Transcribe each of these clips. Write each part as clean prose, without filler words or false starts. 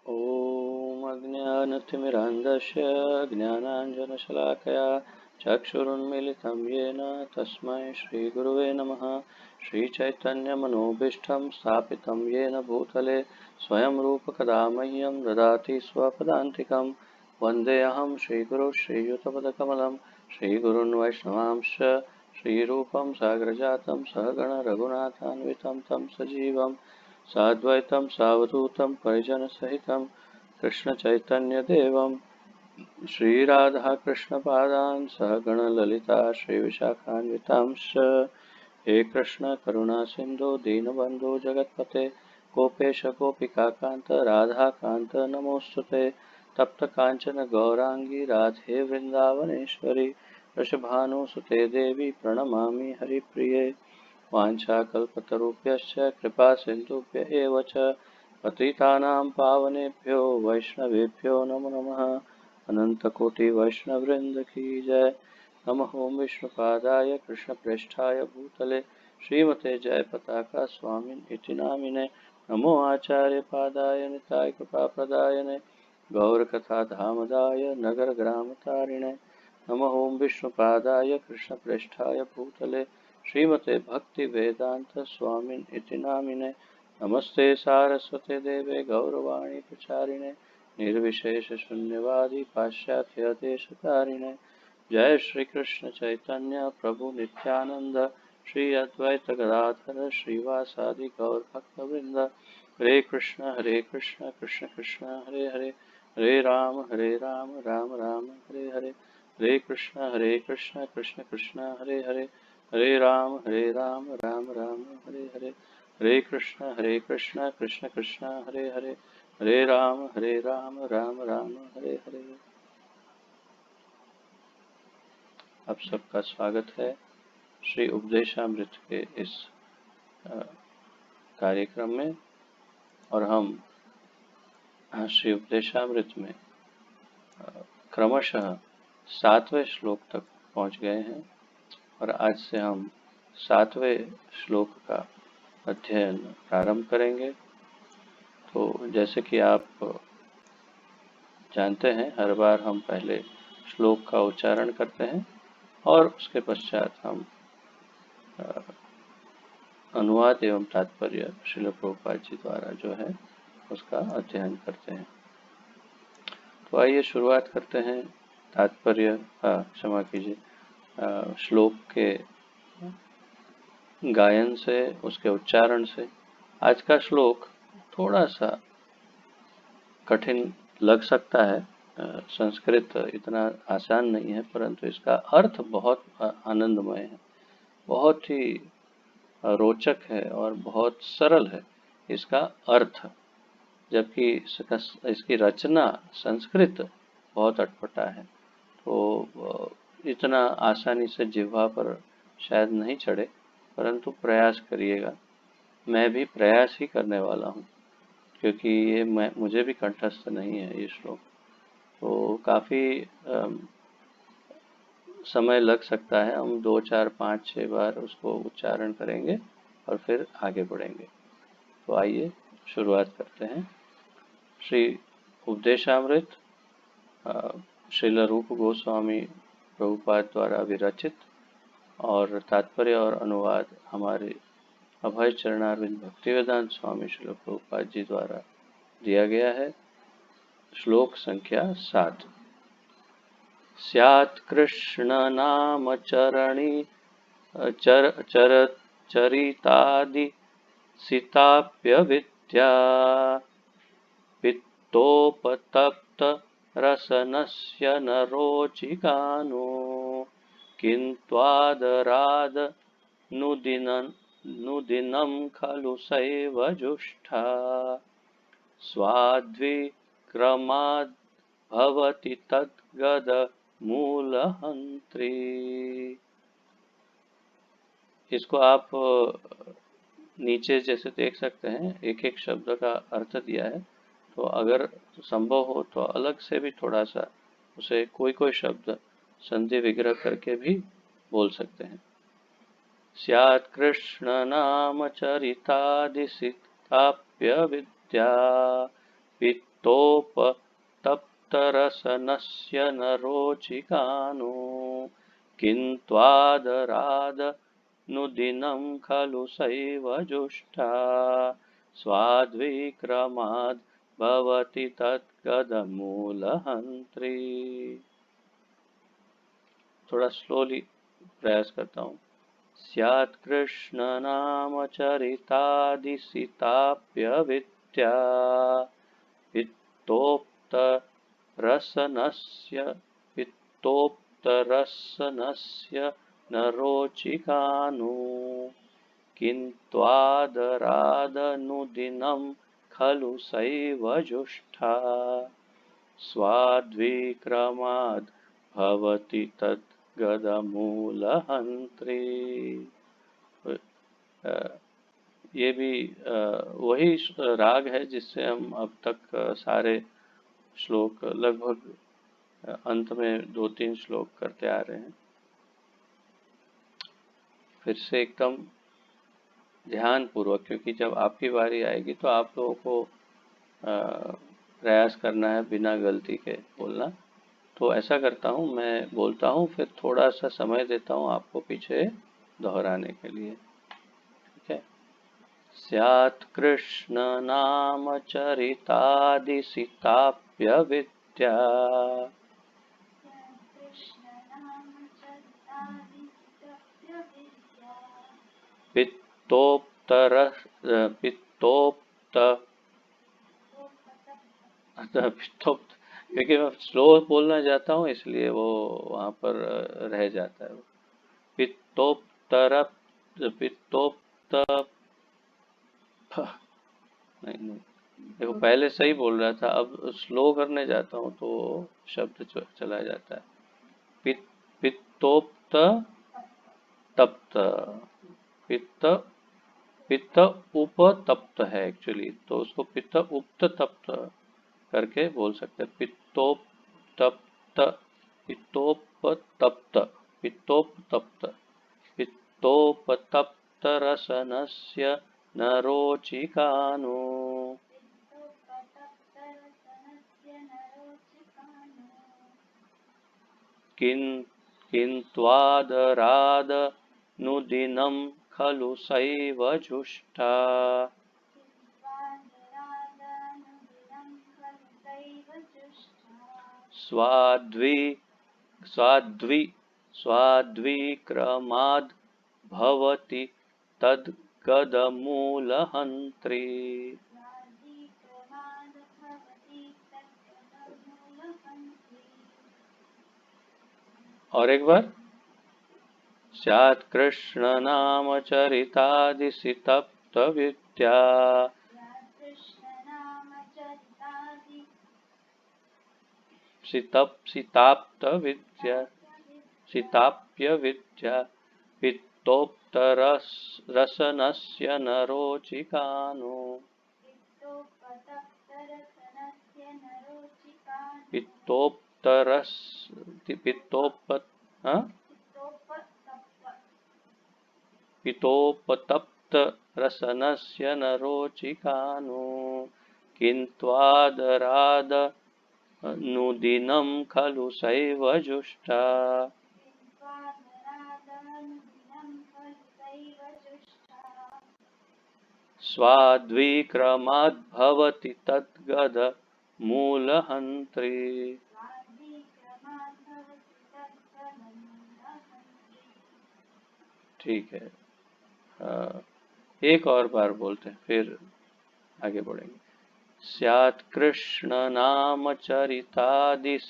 ॐ अज्ञानतिमिरान्धस्य ज्ञानाञ्जनशलाकया चक्षुरुन्मीलितं येन तस्मै श्रीगुरुवे नमः। श्रीचैतन्यमनोभीष्टं स्थापितं येन भूतले स्वयं रूपकदा मह्यं ददाति स्वपदान्तिकं। वन्देऽहं श्रीगुरुं श्रीयुतपदकमलं श्रीगुरून् वैष्णवांश्च श्रीरूपं साग्रजातं सहगण रघुनाथान्वितं तं सजीवं साद्वैतं सावधूतं परिजनसहितं कृष्णचैतन्यदेवं श्रीराधाकृष्णपादान् सहगणललिता श्रीविशाखान्वितांश्च। हे कृष्ण करुणा सिन्धो दीनबन्धो जगत्पते गोपेश गोपिकान्त राधाकान्त नमोऽस्तुते। तप्त काञ्चन गौराङ्गी राधे वृन्दावनेश्वरी वृषभानुसुते देवी प्रणमामि हरिप्रिये। वाञ्छाकल्पतरुभ्यश्च कृपासिन्धुभ्य एव च पतितानां पावनेभ्यो वैष्णवेभ्यो नमो नमः। अनन्तकोटिवैष्णववृन्द की जय। नमः ओं विष्णुपादाय कृष्णप्रेष्ठाय भूतले श्रीमते जयपताका स्वामिन् इति नामिने। नमो आचार्यपादाय निताय कृपाप्रदायने गौरकथाधामदाय नगरग्रामतारिणे। नमः ओं विष्णुपादाय कृष्णप्रेष्ठाय भूतले श्रीमते भक्तिवेदांत स्वामिन् इति नामिने। नमस्ते सारस्वते देवे गौरवाणी प्रचारिणे निर्विशेष शून्यवादी पाश्चात्य देशतारिणे। जय श्री कृष्ण चैतन्य प्रभु नित्यानंद श्री अद्वैत गदाधर श्रीवासादि गौर भक्तवृंद। हरे कृष्ण कृष्ण कृष्ण हरे हरे हरे राम राम राम हरे हरे। हरे कृष्ण कृष्ण कृष्ण हरे हरे हरे राम राम राम हरे हरे। हरे कृष्ण कृष्ण कृष्ण हरे हरे हरे राम राम राम हरे हरे। आप सबका स्वागत है श्री उपदेशामृत के इस कार्यक्रम में। और हम श्री उपदेशामृत में क्रमशः 7वें श्लोक तक पहुंच गए हैं और आज से हम 7वें श्लोक का अध्ययन प्रारंभ करेंगे। तो जैसे कि आप जानते हैं, हर बार हम पहले श्लोक का उच्चारण करते हैं और उसके पश्चात हम अनुवाद एवं तात्पर्य श्रील प्रभुपाद जी द्वारा जो है उसका अध्ययन करते हैं। तो आइए शुरुआत करते हैं तात्पर्य क्षमा कीजिए, श्लोक के गायन से, उसके उच्चारण से। आज का श्लोक थोड़ा सा कठिन लग सकता है, संस्कृत इतना आसान नहीं है, परंतु इसका अर्थ बहुत आनंदमय है, बहुत ही रोचक है और बहुत सरल है इसका अर्थ। जबकि इसकी रचना संस्कृत बहुत अटपटा है, तो इतना आसानी से जिह्वा पर शायद नहीं चढ़े, परंतु प्रयास करिएगा। मैं भी प्रयास ही करने वाला हूँ, क्योंकि ये मुझे भी कंठस्थ नहीं है ये श्लोक, तो काफ़ी समय लग सकता है। हम 2, 4, 5, 6 बार उसको उच्चारण करेंगे और फिर आगे बढ़ेंगे। तो आइए शुरुआत करते हैं। श्री उपदेशामृत श्रील रूप गोस्वामी प्रभुपाद द्वारा विरचित और तात्पर्य और अनुवाद हमारे अभय चरणारविंद भक्तिवेदांत स्वामी श्रील प्रभुपाद जी द्वारा दिया गया है। श्लोक संख्या 7। स्यात् कृष्ण नाम चरणी चरितादि सिताप्य विद्या पित्तोपतप्त रसनस्य न रोचिकानो किन्त्वादराद नुदिनं खलु सैव जुष्टा स्वाद्विक्रमाद् भवति तद्गद मूलहंत्री। इसको आप नीचे जैसे देख सकते हैं, एक एक शब्द का अर्थ दिया है, तो अगर संभव हो तो अलग से भी थोड़ा सा उसे कोई शब्द संधि विग्रह करके भी बोल सकते हैं। स्यात् कृष्ण नाम चरितादि सिताप्य विद्या पित्तोपतप्तरसनस्य न रोचिकानो किन्त्वादरादनुदिनं खलु सैव जुष्टा स्वाद्विक्रमाद् भवति तत्कदमूलहन्त्री। थोड़ा स्लोली प्रयास करता हूँ। स्यात् कृष्ण नाम चरितादिसिताप्यविद्या पित्तोक्तरसनस्य न रोचिकानु किन्त्वादरादनुदिनं खलु सैव जुष्टा स्वाद्विक्रमाद् भवति तद्गदमूलहन्त्री। ये भी वही राग है जिससे हम अब तक सारे श्लोक लगभग अंत में 2-3 श्लोक करते आ रहे हैं। फिर से एकदम ध्यान पूर्वक, क्योंकि जब आपकी बारी आएगी तो आप लोगों को प्रयास करना है बिना गलती के बोलना। तो ऐसा करता हूँ, मैं बोलता हूँ, फिर थोड़ा सा समय देता हूँ आपको पीछे दोहराने के लिए। ठीक है। स्यात् कृष्ण नाम चरितादिसिताप्यविद्या पित्तोप्त, क्योंकि मैं स्लो बोलना चाहता हूँ इसलिए वो वहाँ पर रह जाता है। पित्तोप्त नहीं, देखो पहले सही बोल रहा था, अब स्लो करने जाता हूँ तो शब्द चला जाता है। पित्तोप्त तप्त, पित्त उपतप्त है एक्चुअली, तो उसको पित्त उक्त तप्त करके बोल सकते हैं। पित्तोपतप्त, पित्तोपतप्त, पित्तोपतप्त, पित्तोपतप्तरसनस्य न रोचिकानो किन्त्वादरादनुदिनं खलु सैव जुष्टा स्वाद्विक्रमाद् भवति तद्गदमूलहन्त्री। और एक बार। स्यात् कृष्ण नाम चरितादिसितप्तविद्या सिताप्यविद्या पित्तोक्तरसनस्य न रोचिकानो पित्तोपतप्तरसनस्य न रोचिकानो किन्त्वादरादनुदिनं खलु सैव जुष्टा स्वाद्विक्रमाद् भवति तद्गदमूलहन्त्री। ठीक है, एक और बार बोलते हैं फिर आगे बढ़ेंगे। स्यात् कृष्ण नाम चरितादिसिताप्यविद्या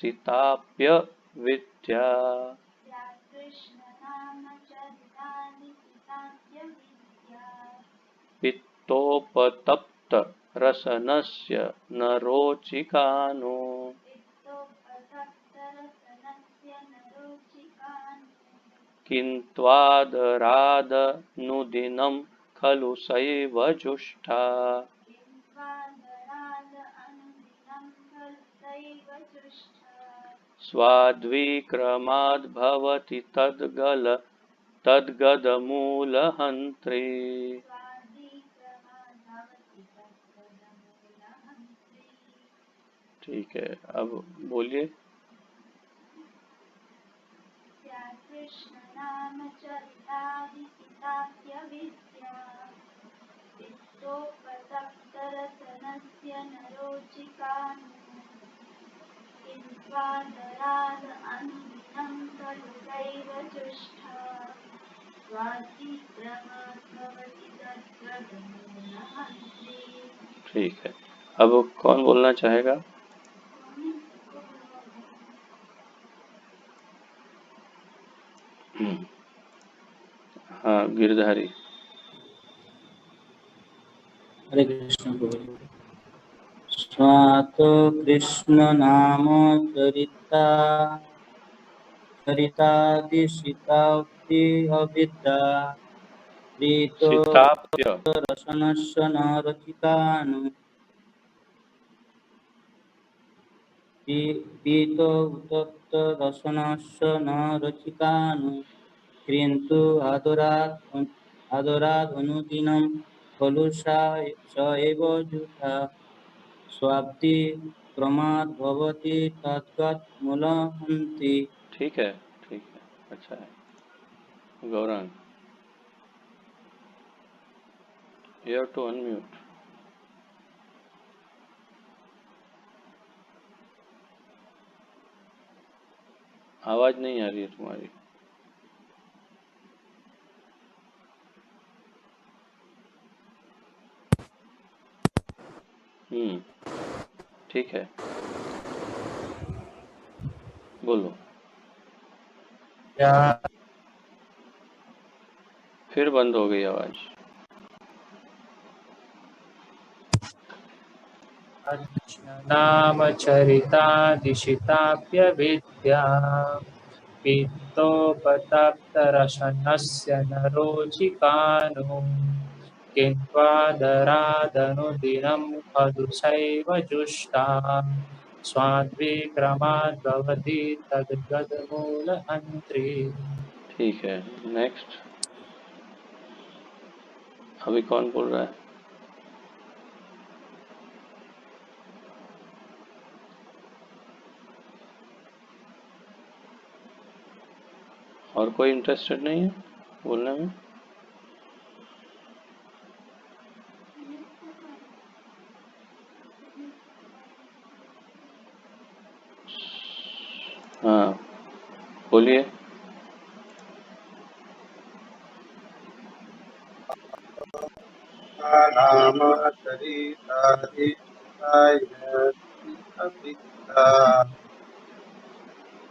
पित्तोपतप्त रसनस्य न रोचिकानो किन्त्वादरादनुदिनं खलु सैव जुष्टा स्वाद्विक्रमाद् भवति तद्गदमूलहन्त्री। ठीक है, अब बोलिए। कृष्ण नाम चरितादिसितास्य विद्या वित्तोपसप्तरसनस्य नरोचिकानु किन्त्वादराद अनुदिनं खलु दैव जुष्टा स्वातिक्रमद्भवति तद्गतमूलमन्त्री। ठीक है, अब कौन बोलना चाहेगा? हाँ, गिरधारी। हरे कृष्ण प्रभु। स्वात कृष्ण नाम चरिता चरितादिशिताब्दि अविद्या प्रीतो शिताप्य। रसनस्य न रचितानु पीतो उतप्त रसनस्य न रचितानु किन्तु आदरात् अनुदिनं खलु स एव जुषा स्वाप्ति क्रमात् भवति तद्गत मूलहन्ति। ठीक है, ठीक है, अच्छा है। Gaurang, you have to unmute. आवाज नहीं आ रही है तुम्हारी। ठीक है, बोलो। फिर बंद हो गई आवाज। नाम चरितादिशिताप्यविद्या पित्तोपतप्तरशनस्य नरोचिकानु किन्त्वादरादनुदिनं खलु सैव जुष्टा स्वाद्विक्रमाद्भवति तद्गतमूलहन्त्री। ठीक है, नेक्स्ट। अभी कौन बोल रहा है? और कोई इंटरेस्टेड नहीं है बोलने में? हाँ, बोलिए। नाम चरितादिशिताय अविद्या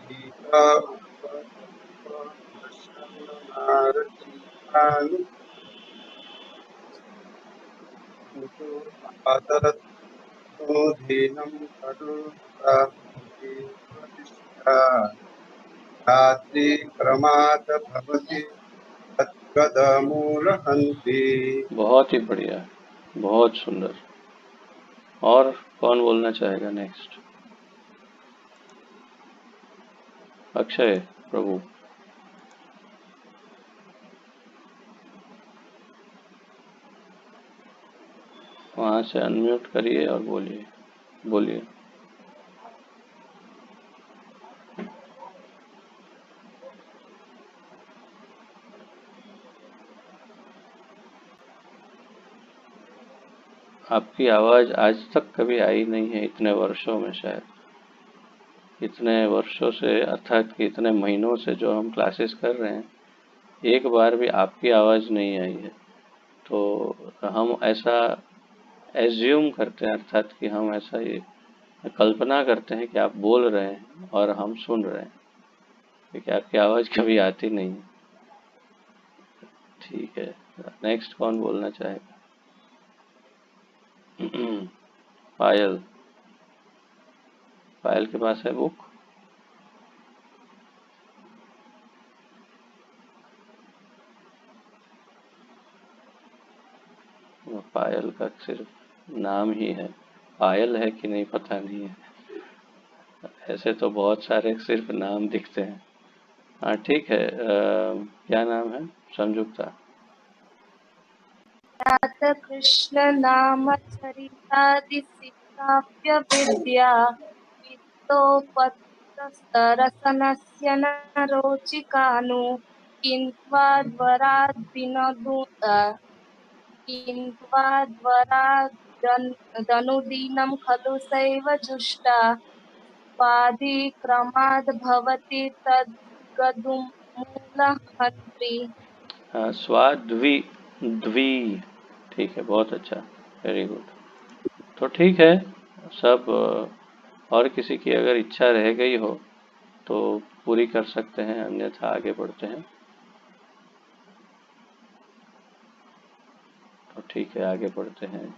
गीता उपसर्पदर्शनारचितानि किन्तु आदरत्नोदीनं खलु प्रतिष्ठा रात्रि क्रमात् भवति तद्गतमूलहन्ति। बहुत ही बढ़िया, बहुत सुंदर। और कौन बोलना चाहेगा नेक्स्ट? अक्षय प्रभु। वहां से अनम्यूट करिए और बोलिए। बोलिए। आपकी आवाज आज तक कभी आई नहीं है इतने वर्षों में। शायद इतने वर्षों से, अर्थात कि इतने महीनों से जो हम क्लासेस कर रहे हैं, एक बार भी आपकी आवाज नहीं आई है। तो हम ऐसा एज्यूम करते हैं, अर्थात कि हम ऐसा ये कल्पना करते हैं कि आप बोल रहे हैं और हम सुन रहे हैं, क्योंकि आपकी आवाज कभी आती नहीं है। ठीक है, नेक्स्ट कौन बोलना चाहेगा? पायल। पायल के पास है बुक? पायल का सिर्फ नाम ही है, पायल है कि नहीं पता नहीं है। ऐसे तो बहुत सारे सिर्फ नाम दिखते हैं। हाँ ठीक है, क्या नाम है? संयुक्ता। कृष्ण नाम चरितादिसिताप्य विद्या रसनस्य न रोचिकानु किन्त्वाद्वरादनुदीनं खलु सैव जुष्टा स्वादिक्रमाद् भवति तद्गतुं मूलहन्त्री। हाँ, स्वाद्वी द्वी, ठीक है, बहुत अच्छा, वेरी गुड। तो ठीक है, सब और किसी की अगर इच्छा रह गई हो तो पूरी कर सकते हैं, अन्यथा आगे बढ़ते हैं। तो ठीक है, आगे बढ़ते हैं।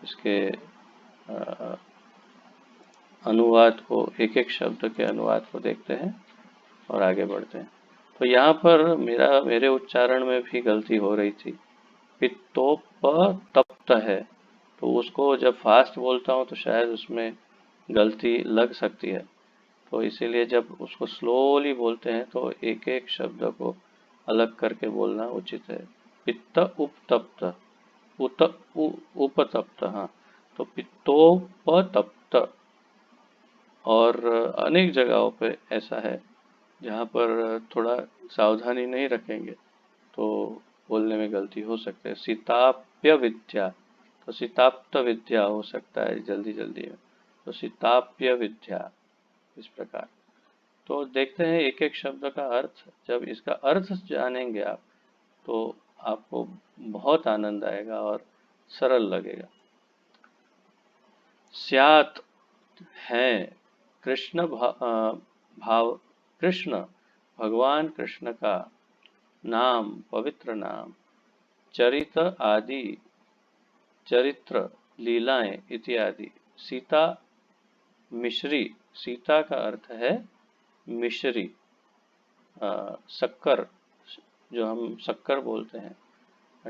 इसके अनुवाद को, एक एक शब्द के अनुवाद को देखते हैं और आगे बढ़ते हैं। तो यहाँ पर मेरे उच्चारण में भी गलती हो रही थी। पित्तोपतप्त है, तो उसको जब फास्ट बोलता हूँ तो शायद उसमें गलती लग सकती है। तो इसीलिए जब उसको स्लोली बोलते हैं तो एक एक शब्द को अलग करके बोलना उचित है। पित्त उपतप्त, उपतप्त, हाँ, तो पित्तोपतप्त। और अनेक जगहों पे ऐसा है जहाँ पर थोड़ा सावधानी नहीं रखेंगे तो बोलने में गलती हो सकती है। सीताप्य विद्या, तो सीताप्त विद्या हो सकता है जल्दी जल्दी में, तो सीताप्य विद्या, इस प्रकार। तो देखते हैं एक एक शब्द का अर्थ। जब इसका अर्थ जानेंगे आप तो आपको बहुत आनंद आएगा और सरल लगेगा। स्यात् है, कृष्ण भाव, कृष्ण भगवान कृष्ण का नाम, पवित्र नाम, चरित आदि, चरित्र, लीलाएं इत्यादि, सीता मिश्री, सीता का अर्थ है मिश्री, शक्कर, जो हम शक्कर बोलते हैं,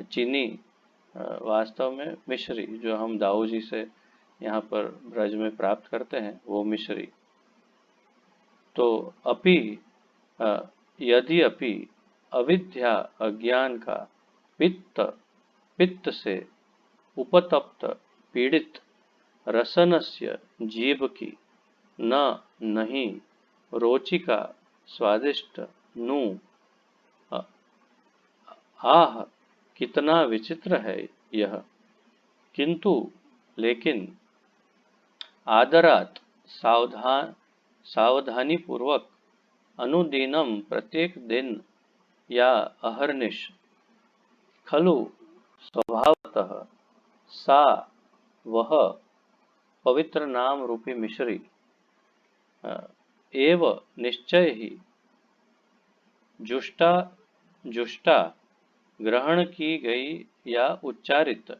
चीनी, वास्तव में मिश्री, जो हम दाऊ जी से यहाँ पर ब्रज में प्राप्त करते हैं, वो मिश्री। तो अपि, यदि अपि, अविद्या अज्ञान का, पित्त से, उपतप्त पीड़ित, रसनस्य जीभ की, न नहीं, रोचिका स्वादिष्ट, नु, आह कितना विचित्र है यह, किंतु लेकिन, आदरात सावधानी पूर्वक, अनुदिनम प्रत्येक दिन या अहर्निश, खलु स्वभावतः, सा वह, पवित्र नाम रूपी मिश्री, एव निश्चय ही, जुष्टा ग्रहण की गई या उच्चारित,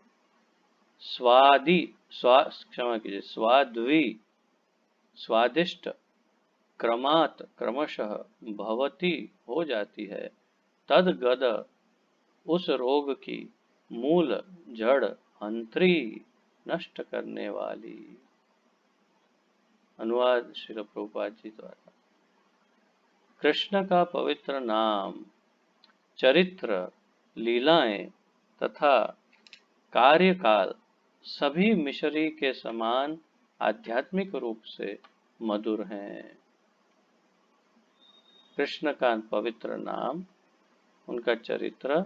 क्षमा कीजिए, स्वाद्वी स्वादिष्ट, क्रमात् क्रमशः, भवती हो जाती है, तद्गद उस रोग की, मूल जड़, अंतरी नष्ट करने वाली। अनुवाद श्रील प्रभुपाद जी द्वारा। कृष्ण का पवित्र नाम, चरित्र, लीलाएं तथा कार्यकाल सभी मिश्री के समान आध्यात्मिक रूप से मधुर हैं। कृष्ण का पवित्र नाम, उनका चरित्र,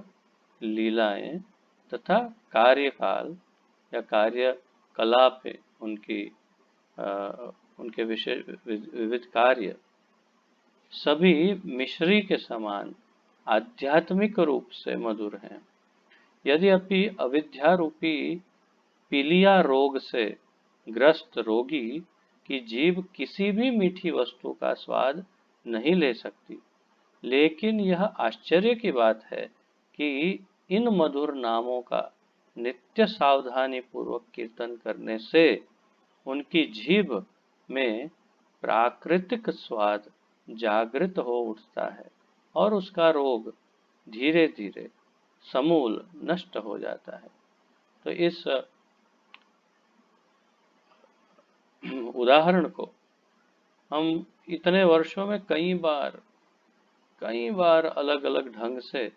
लीलाएं तथा कार्यकाल या कार्यकलाप, उनके विशेष विविध कार्य सभी मिश्री के समान आध्यात्मिक रूप से मधुर हैं। यद्यपि अविद्या रूपी पीलिया रोग से ग्रस्त रोगी की जीभ किसी भी मीठी वस्तु का स्वाद नहीं ले सकती, लेकिन यह आश्चर्य की बात है कि इन मधुर नामों का नित्य सावधानी पूर्वक कीर्तन करने से उनकी जीभ में प्राकृतिक स्वाद जागृत हो उठता है और उसका रोग धीरे धीरे समूल नष्ट हो जाता है। तो इस उदाहरण को हम इतने वर्षों में कई बार अलग अलग ढंग से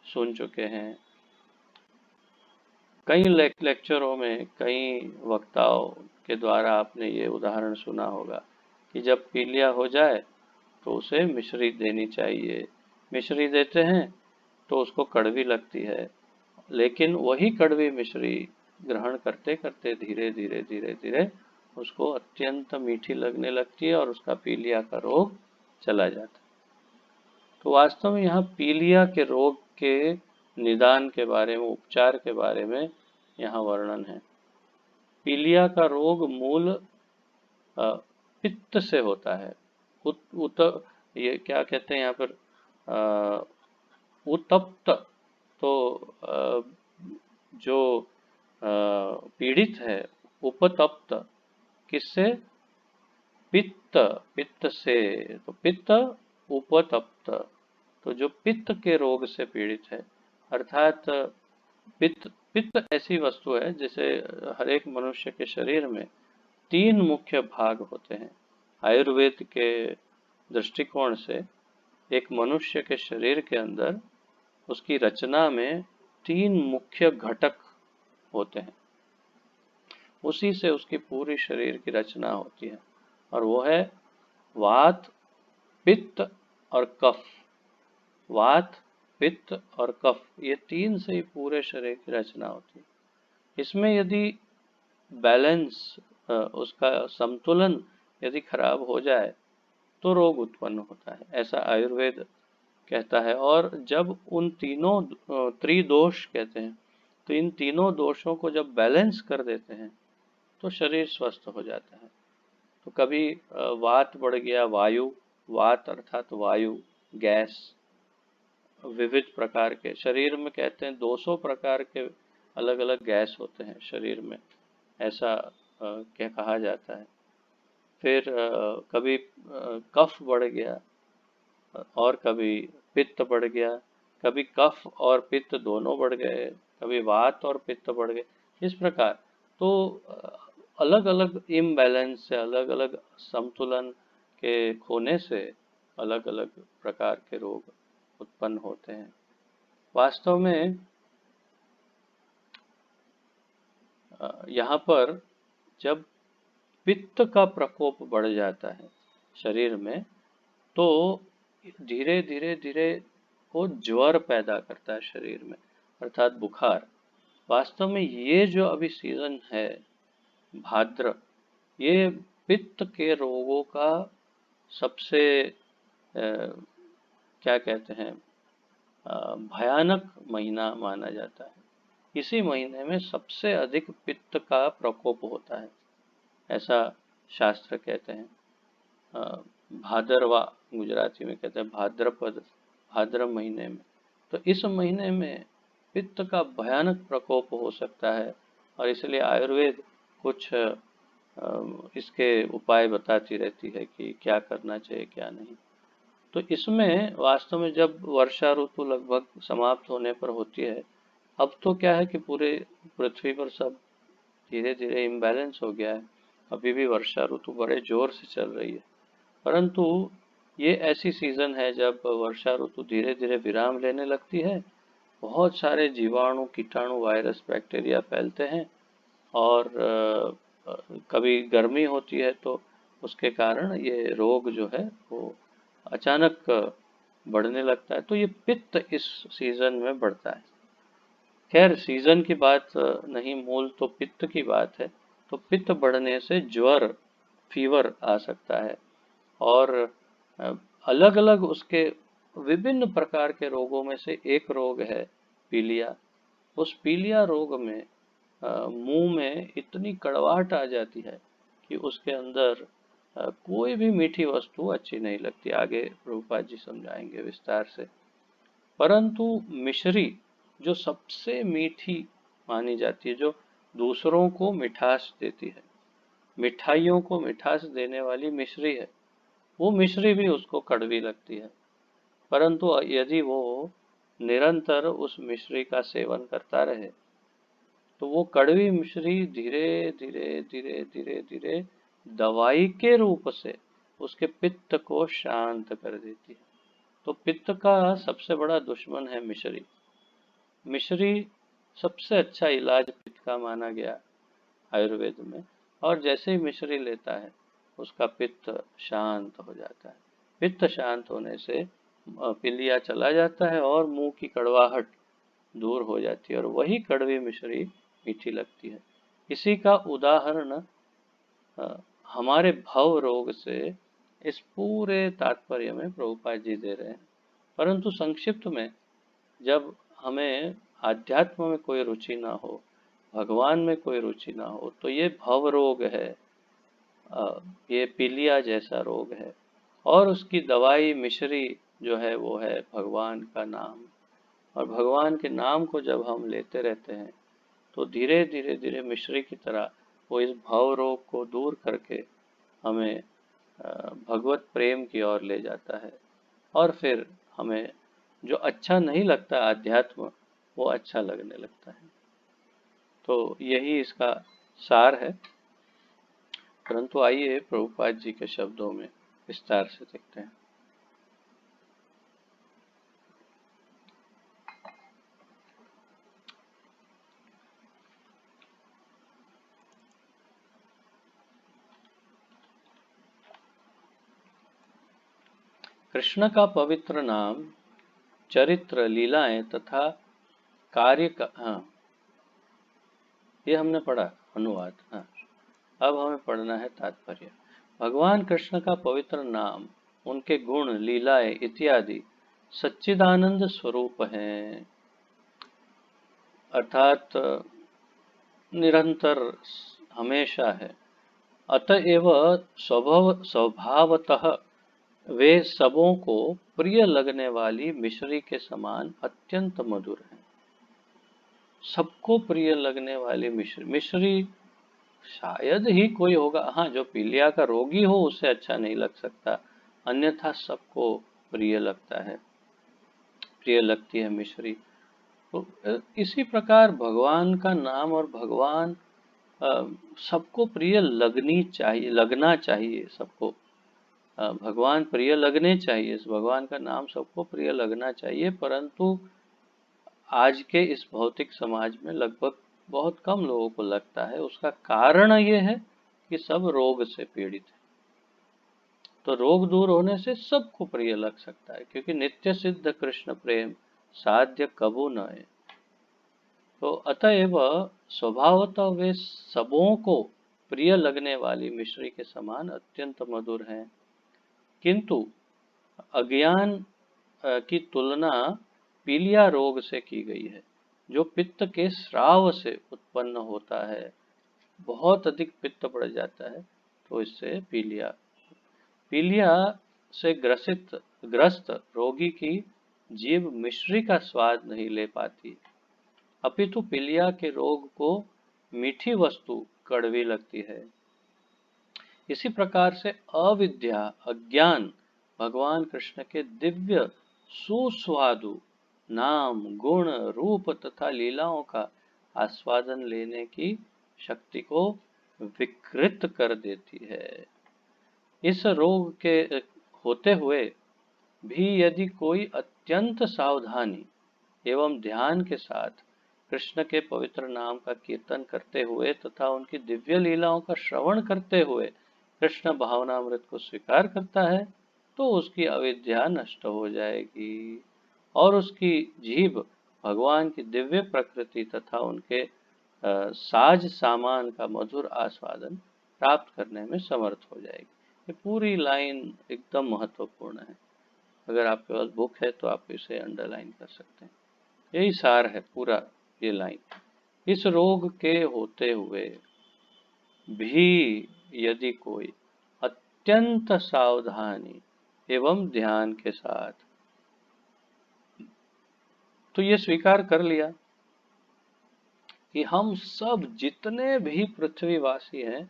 सुन चुके हैं। कई लेक्चरों में, कई वक्ताओं के द्वारा आपने ये उदाहरण सुना होगा कि जब पीलिया हो जाए तो उसे मिश्री देनी चाहिए। मिश्री देते हैं तो उसको कड़वी लगती है, लेकिन वही कड़वी मिश्री ग्रहण करते करते धीरे धीरे धीरे धीरे उसको अत्यंत मीठी लगने लगती है और उसका पीलिया का रोग चला जाता है। तो वास्तव में यहाँ पीलिया के रोग के निदान के बारे में, उपचार के बारे में यहाँ वर्णन है। पीलिया का रोग मूल पित्त से होता है। ये क्या कहते हैं यहाँ पर, उत्तप्त। तो जो पीड़ित है, उपतप्त किससे? पित्त, पित्त से। तो पित्त उपतप्त, तो जो पित्त के रोग से पीड़ित है, अर्थात पित्त पित्त ऐसी वस्तु है जैसे हर एक मनुष्य के शरीर में 3 मुख्य भाग होते हैं। आयुर्वेद के दृष्टिकोण से एक मनुष्य के शरीर के अंदर उसकी रचना में 3 मुख्य घटक होते हैं, उसी से उसकी पूरी शरीर की रचना होती है, और वो है वात, पित्त और कफ। वात, पित्त और कफ, ये 3 से ही पूरे शरीर की रचना होती है। इसमें यदि बैलेंस, उसका संतुलन यदि खराब हो जाए तो रोग उत्पन्न होता है, ऐसा आयुर्वेद कहता है। और जब उन तीनों त्रिदोष कहते हैं, तो इन तीनों दोषों को जब बैलेंस कर देते हैं तो शरीर स्वस्थ हो जाता है। तो कभी वात बढ़ गया, वायु, वात अर्थात वायु, गैस, विविध प्रकार के शरीर में कहते हैं 200 प्रकार के अलग अलग गैस होते हैं शरीर में, ऐसा क्या कहा जाता है। फिर कभी कफ बढ़ गया और कभी पित्त बढ़ गया, कभी कफ और पित्त दोनों बढ़ गए, कभी वात और पित्त बढ़ गए, इस प्रकार। तो अलग अलग इम्बैलेंस से, अलग अलग संतुलन के खोने से अलग अलग प्रकार के रोग उत्पन्न होते हैं। वास्तव में यहाँ पर जब पित्त का प्रकोप बढ़ जाता है शरीर में, तो धीरे धीरे धीरे वो ज्वर पैदा करता है शरीर में, अर्थात बुखार। वास्तव में ये जो अभी सीजन है भाद्र, ये पित्त के रोगों का सबसे क्या कहते हैं, भयानक महीना माना जाता है। इसी महीने में सबसे अधिक पित्त का प्रकोप होता है, ऐसा शास्त्र कहते हैं। भादरवा गुजराती में कहते हैं, भाद्रपद, भाद्र महीने में। तो इस महीने में पित्त का भयानक प्रकोप हो सकता है, और इसलिए आयुर्वेद कुछ इसके उपाय बताती रहती है कि क्या करना चाहिए क्या नहीं। तो इसमें वास्तव में जब वर्षा ऋतु लगभग समाप्त होने पर होती है, अब तो क्या है कि पूरे पृथ्वी पर सब धीरे धीरे इम्बैलेंस हो गया है। अभी भी वर्षा ऋतु बड़े जोर से चल रही है, परंतु ये ऐसी सीजन है जब वर्षा ऋतु धीरे धीरे विराम लेने लगती है। बहुत सारे जीवाणु, कीटाणु, वायरस, बैक्टीरिया फैलते हैं, और कभी गर्मी होती है तो उसके कारण ये रोग जो है वो अचानक बढ़ने लगता है। तो ये पित्त इस सीजन में बढ़ता है। खैर, सीजन की बात नहीं, मूल तो पित्त की बात है। तो पित्त बढ़ने से ज्वर, फीवर आ सकता है, और अलग अलग उसके विभिन्न प्रकार के रोगों में से एक रोग है पीलिया। उस पीलिया रोग में मुंह में इतनी कड़वाहट आ जाती है कि उसके अंदर कोई भी मीठी वस्तु अच्छी नहीं लगती। आगे प्रभुपाद जी समझाएंगे विस्तार से। परंतु मिश्री जो सबसे मीठी मानी जाती है, जो दूसरों को मिठास देती है, मिठाइयों को मिठास देने वाली मिश्री है, वो मिश्री भी उसको कड़वी लगती है। परंतु यदि वो निरंतर उस मिश्री का सेवन करता रहे तो वो कड़वी मिश्री धीरे धीरे धीरे धीरे धीरे दवाई के रूप से उसके पित्त को शांत कर देती है। तो पित्त का सबसे बड़ा दुश्मन है मिश्री। मिश्री सबसे अच्छा इलाज पित्त का माना गया आयुर्वेद में। और जैसे ही मिश्री लेता है उसका पित्त शांत हो जाता है। पित्त शांत होने से पीलिया चला जाता है और मुंह की कड़वाहट दूर हो जाती है और वही कड़वी मिश्री मीठी लगती है। इसी का उदाहरण हमारे भव रोग से इस पूरे तात्पर्य में प्रभुपाद जी दे रहे हैं। परंतु संक्षिप्त में, जब हमें आध्यात्म में कोई रुचि ना हो, भगवान में कोई रुचि ना हो, तो ये भव रोग है, ये पीलिया जैसा रोग है। और उसकी दवाई मिश्री जो है वो है भगवान का नाम। और भगवान के नाम को जब हम लेते रहते हैं तो धीरे धीरे धीरे मिश्री की तरह वो इस भव रोग को दूर करके हमें भगवत प्रेम की ओर ले जाता है। और फिर हमें जो अच्छा नहीं लगता अध्यात्म, वो अच्छा लगने लगता है। तो यही इसका सार है। परंतु आइए प्रभुपाद जी के शब्दों में विस्तार से देखते हैं। कृष्ण का पवित्र नाम, चरित्र, लीलाएं तथा कार्य का, हाँ ये हमने पढ़ा अनुवाद। हाँ, अब हमें पढ़ना है तात्पर्य। भगवान कृष्ण का पवित्र नाम, उनके गुण, लीलाएं इत्यादि सच्चिदानंद स्वरूप हैं, अर्थात निरंतर हमेशा है। अतएव स्वभावतः वे सबों को प्रिय लगने वाली मिश्री के समान अत्यंत मधुर हैं। सबको प्रिय लगने वाली मिश्री शायद ही कोई होगा, हाँ जो पीलिया का रोगी हो उसे अच्छा नहीं लग सकता, अन्यथा सबको प्रिय लगता है, प्रिय लगती है मिश्री। तो इसी प्रकार भगवान का नाम और भगवान सबको प्रिय लगना चाहिए सबको। भगवान प्रिय लगने चाहिए, भगवान का नाम सबको प्रिय लगना चाहिए। परंतु आज के इस भौतिक समाज में लगभग बहुत कम लोगों को लगता है। उसका कारण ये है कि सब रोग से पीड़ित है। तो रोग दूर होने से सबको प्रिय लग सकता है, क्योंकि नित्य सिद्ध कृष्ण प्रेम साध्य कबू न है। तो अतएव स्वभावतः वे सबों को प्रिय लगने वाली मिश्री के समान अत्यंत मधुर हैं। किंतु अज्ञान की तुलना पीलिया रोग से की गई है, जो पित्त के स्राव से उत्पन्न होता है। बहुत अधिक पित्त बढ़ जाता है तो इससे पीलिया से ग्रस्त रोगी की जीभ मिश्री का स्वाद नहीं ले पाती, अपितु पीलिया के रोग को मीठी वस्तु कड़वी लगती है। इसी प्रकार से अविद्या, अज्ञान भगवान कृष्ण के दिव्य सुस्वादु नाम, गुण, रूप तथा लीलाओं का आस्वादन लेने की शक्ति को विकृत कर देती है। इस रोग के होते हुए भी यदि कोई अत्यंत सावधानी एवं ध्यान के साथ कृष्ण के पवित्र नाम का कीर्तन करते हुए तथा उनकी दिव्य लीलाओं का श्रवण करते हुए कृष्ण भावनामृत को स्वीकार करता है, तो उसकी अविद्या नष्ट हो जाएगी और उसकी जीभ भगवान की दिव्य प्रकृति तथा उनके साज सामान का मधुर आस्वादन प्राप्त करने में समर्थ हो जाएगी। ये पूरी लाइन एकदम महत्वपूर्ण है। अगर आपके पास बुक है तो आप इसे अंडरलाइन कर सकते हैं। यही सार है पूरा ये लाइन। इस रोग के होते हुए भी यदि कोई अत्यंत सावधानी एवं ध्यान के साथ तो ये स्वीकार कर लिया कि हम सब जितने भी पृथ्वीवासी हैं,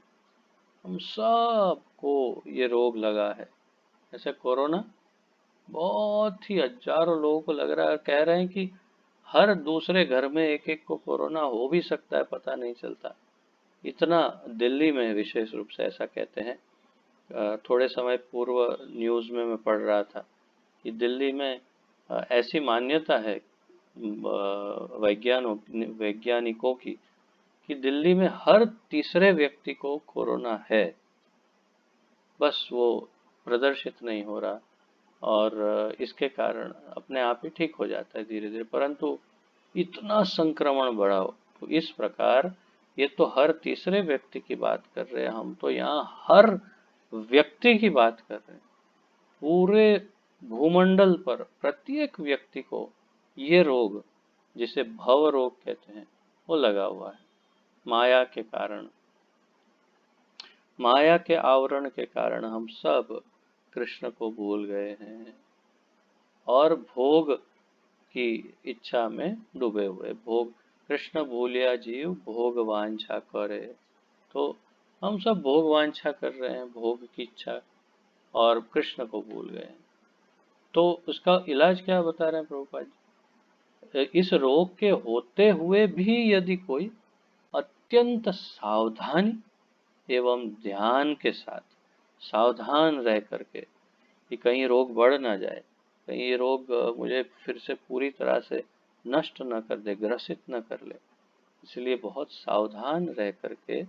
हम सबको ये रोग लगा है। जैसे कोरोना बहुत ही हजारों लोगों को लग रहा है, कह रहे हैं कि हर दूसरे घर में एक एक को कोरोना हो भी सकता है, पता नहीं चलता। इतना दिल्ली में विशेष रूप से ऐसा कहते हैं। थोड़े समय पूर्व न्यूज़ में मैं पढ़ रहा था कि दिल्ली में ऐसी मान्यता है वैज्ञानिकों की कि दिल्ली में हर तीसरे व्यक्ति को कोरोना है। बस वो प्रदर्शित नहीं हो रहा, और इसके कारण अपने आप ही ठीक हो जाता है धीरे धीरे। परंतु इतना संक्रमण बढ़ा हो, तो इस प्रकार ये तो हर तीसरे व्यक्ति की बात कर रहे हैं, हम तो यहाँ हर व्यक्ति की बात कर रहे हैं। पूरे भूमंडल पर प्रत्येक व्यक्ति को ये रोग, जिसे भव रोग कहते हैं, वो लगा हुआ है। माया के कारण, माया के आवरण के कारण हम सब कृष्ण को भूल गए हैं और भोग की इच्छा में डूबे हुए। भोग, कृष्ण भूलिया जीव भोग वांछा करे। तो हम सब भोग वांछा कर रहे हैं, भोग की इच्छा, और कृष्ण को भूल गए हैं। तो उसका इलाज क्या बता रहे हैं प्रभुपाद जी? इस रोग के होते हुए भी यदि कोई अत्यंत सावधानी एवं ध्यान के साथ सावधान रह करके, कि कहीं रोग बढ़ ना जाए, कहीं ये रोग मुझे फिर से पूरी तरह से नष्ट न कर दे, ग्रसित न कर ले, इसलिए बहुत सावधान रह करके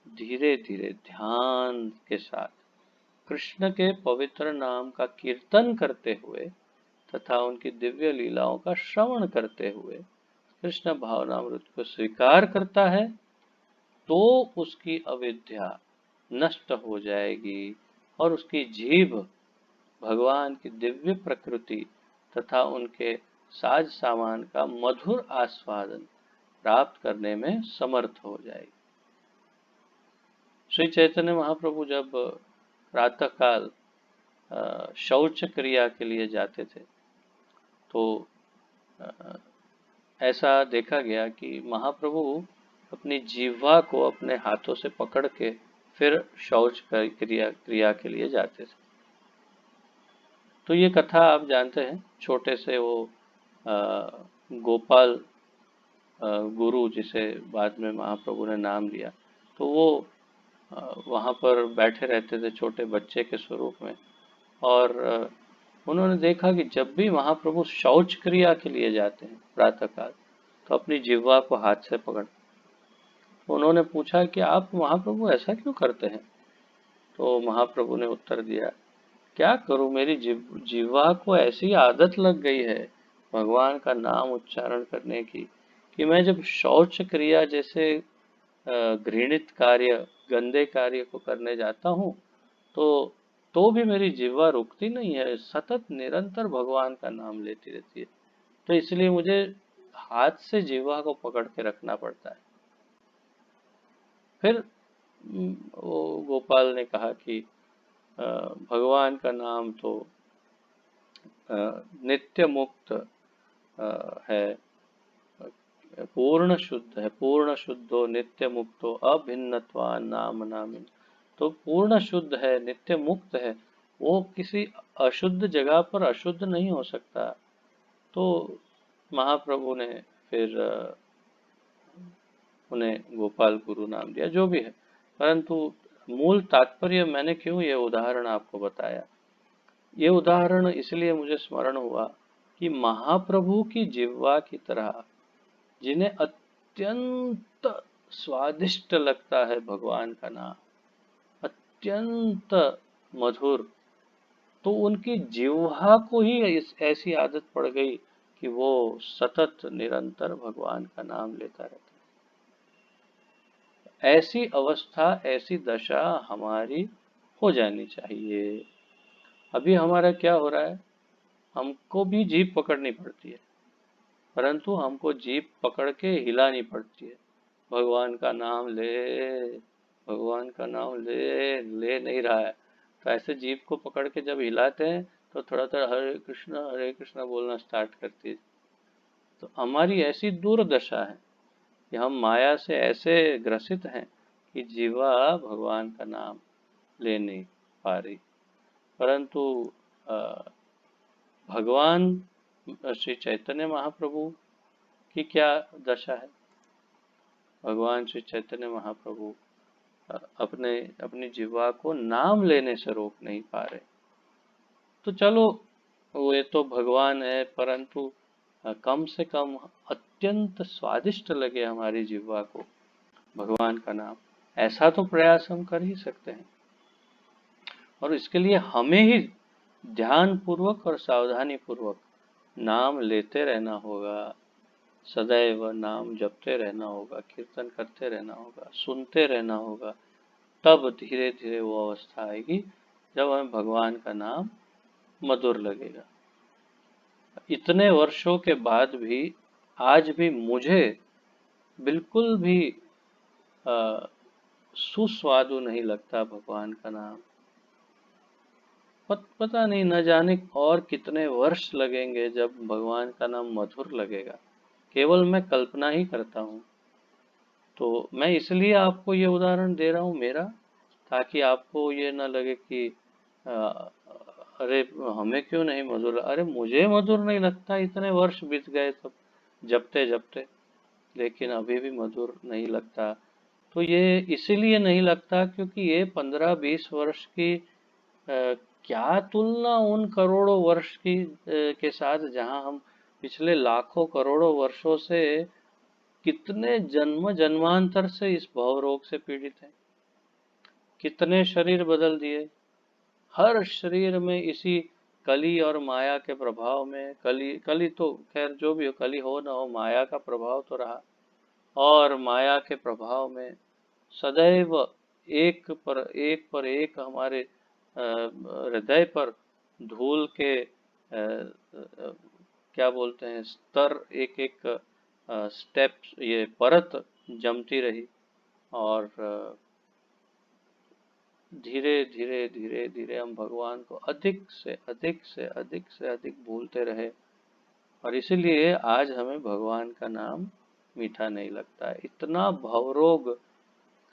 धीरे धीरे ध्यान के साथ कृष्ण के पवित्र नाम का कीर्तन करते हुए तथा उनकी दिव्य लीलाओं का श्रवण करते हुए कृष्ण भावनामृत को स्वीकार करता है, तो उसकी अविद्या नष्ट हो जाएगी और उसकी जीभ भगवान की दिव्य प्रकृति तथा उनके साज सामान का मधुर आस्वादन प्राप्त करने में समर्थ हो जाएगी। श्री चैतन्य महाप्रभु जब प्रातःकाल शौच क्रिया के लिए जाते थे, तो ऐसा देखा गया कि महाप्रभु अपनी जीवा को अपने हाथों से पकड़ के फिर शौच क्रिया के लिए जाते थे। तो ये कथा आप जानते हैं, छोटे से वो गोपाल गुरु, जिसे बाद में महाप्रभु ने नाम लिया, तो वो वहाँ पर बैठे रहते थे छोटे बच्चे के स्वरूप में, और उन्होंने देखा कि जब भी महाप्रभु शौच क्रिया के लिए जाते हैं प्रातःकाल, तो अपनी जिह्वा को हाथ से पकड़, उन्होंने पूछा कि आप महाप्रभु ऐसा क्यों करते हैं? तो महाप्रभु ने उत्तर दिया, क्या करूं, मेरी जिह्वा को ऐसी आदत लग गई है भगवान का नाम उच्चारण करने की, कि मैं जब शौच क्रिया जैसे घृणित कार्य, गंदे कार्य को करने जाता हूँ, तो भी मेरी जिह्वा रुकती नहीं है, सतत निरंतर भगवान का नाम लेती रहती है। तो इसलिए मुझे हाथ से जिह्वा को पकड़ के रखना पड़ता है। फिर वो गोपाल ने कहा कि भगवान का नाम तो नित्य मुक्त है, पूर्ण शुद्ध है, पूर्ण शुद्धो नित्य मुक्तो अभिन्नत्वा नाम नामिन। तो पूर्ण शुद्ध है, नित्य मुक्त है, वो किसी अशुद्ध जगह पर अशुद्ध नहीं हो सकता। तो महाप्रभु ने फिर उन्हें गोपाल गुरु नाम दिया, जो भी है। परंतु मूल तात्पर्य मैंने क्यों ये उदाहरण आपको बताया, ये उदाहरण इसलिए मुझे स्मरण हुआ कि महाप्रभु की जिह्वा की तरह, जिन्हें अत्यंत स्वादिष्ट लगता है भगवान का नाम, अत्यंत मधुर, तो उनकी जिह्वा को ही ऐसी आदत पड़ गई कि वो सतत निरंतर भगवान का नाम लेता रहता है। ऐसी अवस्था, ऐसी दशा हमारी हो जानी चाहिए। अभी हमारा क्या हो रहा है, हमको भी जीभ पकड़नी पड़ती है, परंतु हमको जीभ पकड़ के हिलानी पड़ती है। भगवान का नाम ले, भगवान का नाम ले नहीं रहा है, तो ऐसे जीभ को पकड़ के जब हिलाते हैं, तो थोड़ा थोड़ा हरे कृष्णा बोलना स्टार्ट करती है। तो हमारी ऐसी दुर्दशा है कि हम माया से ऐसे ग्रसित हैं कि जीवा भगवान का नाम ले नहीं पा रही। परंतु भगवान श्री चैतन्य महाप्रभु की क्या दशा है? भगवान श्री चैतन्य महाप्रभु अपनी जिह्वा को नाम लेने से रोक नहीं पा रहे। तो चलो, वो ये तो भगवान है, परंतु कम से कम अत्यंत स्वादिष्ट लगे हमारी जिह्वा को भगवान का नाम, ऐसा तो प्रयास हम कर ही सकते हैं। और इसके लिए हमें ही ध्यान पूर्वक और सावधानी पूर्वक नाम लेते रहना होगा, सदैव नाम जपते रहना होगा, कीर्तन करते रहना होगा, सुनते रहना होगा। तब धीरे धीरे वो अवस्था आएगी जब हमें भगवान का नाम मधुर लगेगा। इतने वर्षों के बाद भी आज भी मुझे बिल्कुल भी सुस्वादु नहीं लगता भगवान का नाम। पता नहीं, न जाने और कितने वर्ष लगेंगे जब भगवान का नाम मधुर लगेगा। केवल मैं कल्पना ही करता हूँ। तो मैं इसलिए आपको ये उदाहरण दे रहा हूँ मेरा, ताकि आपको ये ना लगे कि अरे हमें क्यों नहीं मधुर, अरे मुझे मधुर नहीं लगता, इतने वर्ष बीत गए तब जपते जपते, लेकिन अभी भी मधुर नहीं लगता। तो ये इसीलिए नहीं लगता क्योंकि ये 15-20 वर्ष की क्या तुलना उन करोड़ों वर्ष की के साथ, जहां हम पिछले लाखों करोड़ों वर्षों से कितने जन्म जन्मांतर से इस भव रोग से पीड़ित हैं, कितने शरीर बदल दिए, हर शरीर में इसी कली और माया के प्रभाव में, कली तो खैर जो भी हो, कली हो ना हो, माया का प्रभाव तो रहा, और माया के प्रभाव में सदैव एक पर एक हमारे हृदय पर धूल के क्या बोलते हैं स्तर, एक एक स्टेप, ये परत जमती रही, और धीरे धीरे धीरे धीरे हम भगवान को अधिक से अधिक से अधिक से अधिक भूलते रहे, और इसीलिए आज हमें भगवान का नाम मीठा नहीं लगता है। इतना भवरोग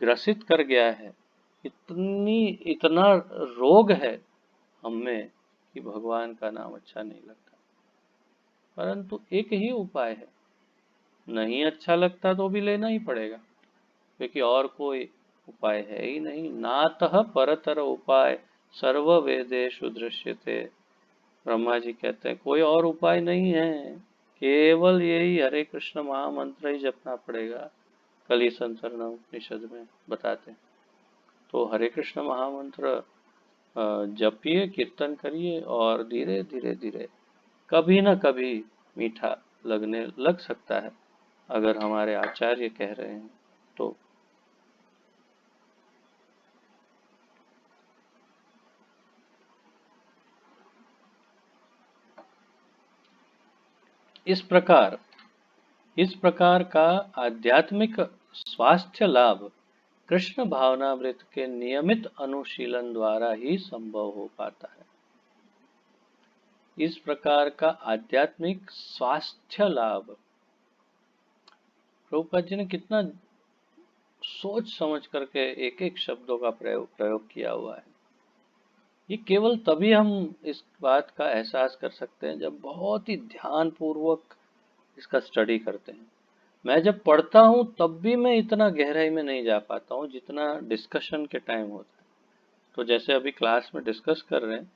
ग्रसित कर गया है, इतना रोग है हमें कि भगवान का नाम अच्छा नहीं लगता। परंतु एक ही उपाय है, नहीं अच्छा लगता तो भी लेना ही पड़ेगा, क्योंकि और कोई उपाय है ही नहीं। नातः परतर उपाय सर्व वेदेषु दृश्यते। ब्रह्मा जी कहते हैं कोई और उपाय नहीं है, केवल यही हरे कृष्ण महामंत्र ही जपना पड़ेगा। कली संसरण उपनिषद में बताते हैं। तो हरे कृष्ण महामंत्र जपिए, कीर्तन करिए, और धीरे धीरे धीरे कभी न कभी मीठा लगने लग सकता है, अगर हमारे आचार्य कह रहे हैं तो। इस प्रकार का आध्यात्मिक स्वास्थ्य लाभ कृष्ण भावनामृत के नियमित अनुशीलन द्वारा ही संभव हो पाता है। इस प्रकार का आध्यात्मिक स्वास्थ्य लाभ, प्रभुपाद जी ने कितना सोच समझ करके एक एक शब्दों का प्रयोग किया हुआ है। ये केवल तभी हम इस बात का एहसास कर सकते हैं जब बहुत ही ध्यान पूर्वक इसका स्टडी करते हैं। मैं जब पढ़ता हूँ तब भी मैं इतना गहराई में नहीं जा पाता हूँ जितना डिस्कशन के टाइम होता है। तो जैसे अभी क्लास में डिस्कस कर रहे हैं,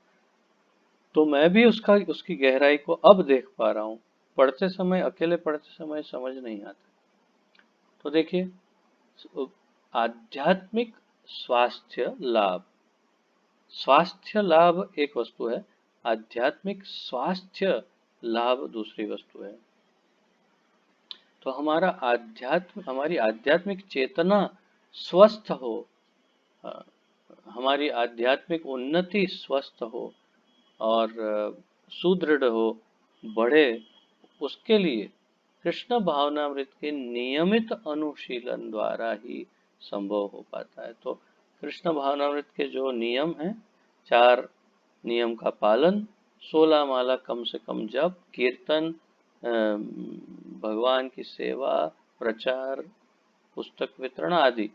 तो मैं भी उसकी गहराई को अब देख पा रहा हूँ। पढ़ते समय, अकेले पढ़ते समय समझ नहीं आता। तो देखिए, आध्यात्मिक स्वास्थ्य लाभ, स्वास्थ्य लाभ एक वस्तु है, आध्यात्मिक स्वास्थ्य लाभ दूसरी वस्तु है। तो हमारी आध्यात्मिक चेतना स्वस्थ हो, हमारी आध्यात्मिक उन्नति स्वस्थ हो और सुदृढ़ हो, बढ़े, उसके लिए कृष्ण भावनामृत के नियमित अनुशीलन द्वारा ही संभव हो पाता है। तो कृष्ण भावनामृत के जो नियम हैं, 4 नियम का पालन, 16 माला कम से कम जप, कीर्तन, भगवान की सेवा, प्रचार, पुस्तक वितरण आदि,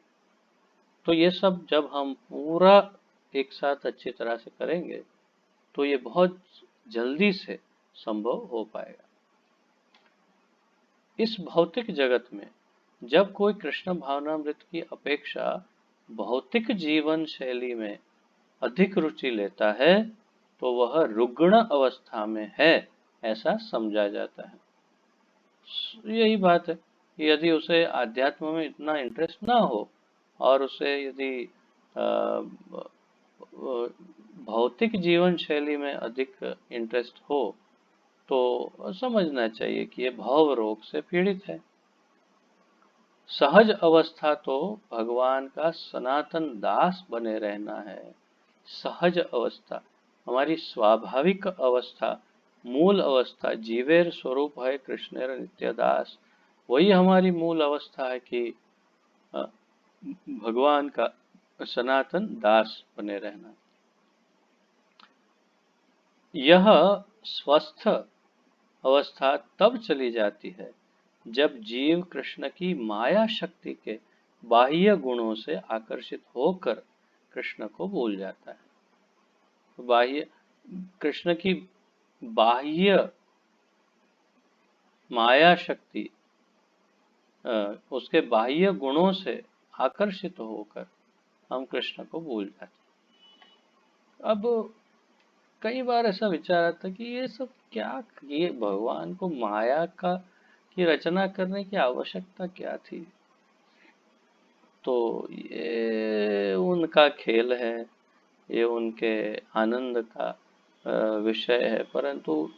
तो ये सब जब हम पूरा एक साथ अच्छी तरह से करेंगे तो ये बहुत जल्दी से संभव हो पाएगा। इस भौतिक जगत में जब कोई कृष्ण भावनामृत की अपेक्षा भौतिक जीवन शैली में अधिक रुचि लेता है तो वह रुग्ण अवस्था में है, ऐसा समझा जाता है। यही बात है, यदि उसे आध्यात्म में इतना इंटरेस्ट ना हो और उसे यदि भौतिक जीवन शैली में अधिक इंटरेस्ट हो तो समझना चाहिए कि ये भव रोग से पीड़ित है। सहज अवस्था तो भगवान का सनातन दास बने रहना है। सहज अवस्था हमारी स्वाभाविक अवस्था, मूल अवस्था, जीवेर स्वरूप है कृष्णेर नित्यदास, वही हमारी मूल अवस्था है कि अ, भगवान का सनातन दास बने रहना। यह स्वस्थ अवस्था तब चली जाती है जब जीव कृष्ण की माया शक्ति के बाह्य गुणों से आकर्षित होकर कृष्ण को भूल जाता है। बाह्य कृष्ण की बाह्य माया शक्ति, उसके बाह्य गुणों से आकर्षित होकर हम कृष्ण को भूल जाते हैं। अब कई बार ऐसा विचार आता है कि ये सब क्या, ये भगवान को माया का की रचना करने की आवश्यकता क्या थी। तो ये उनका खेल है, ये उनके आनंद का विषय है, परंतु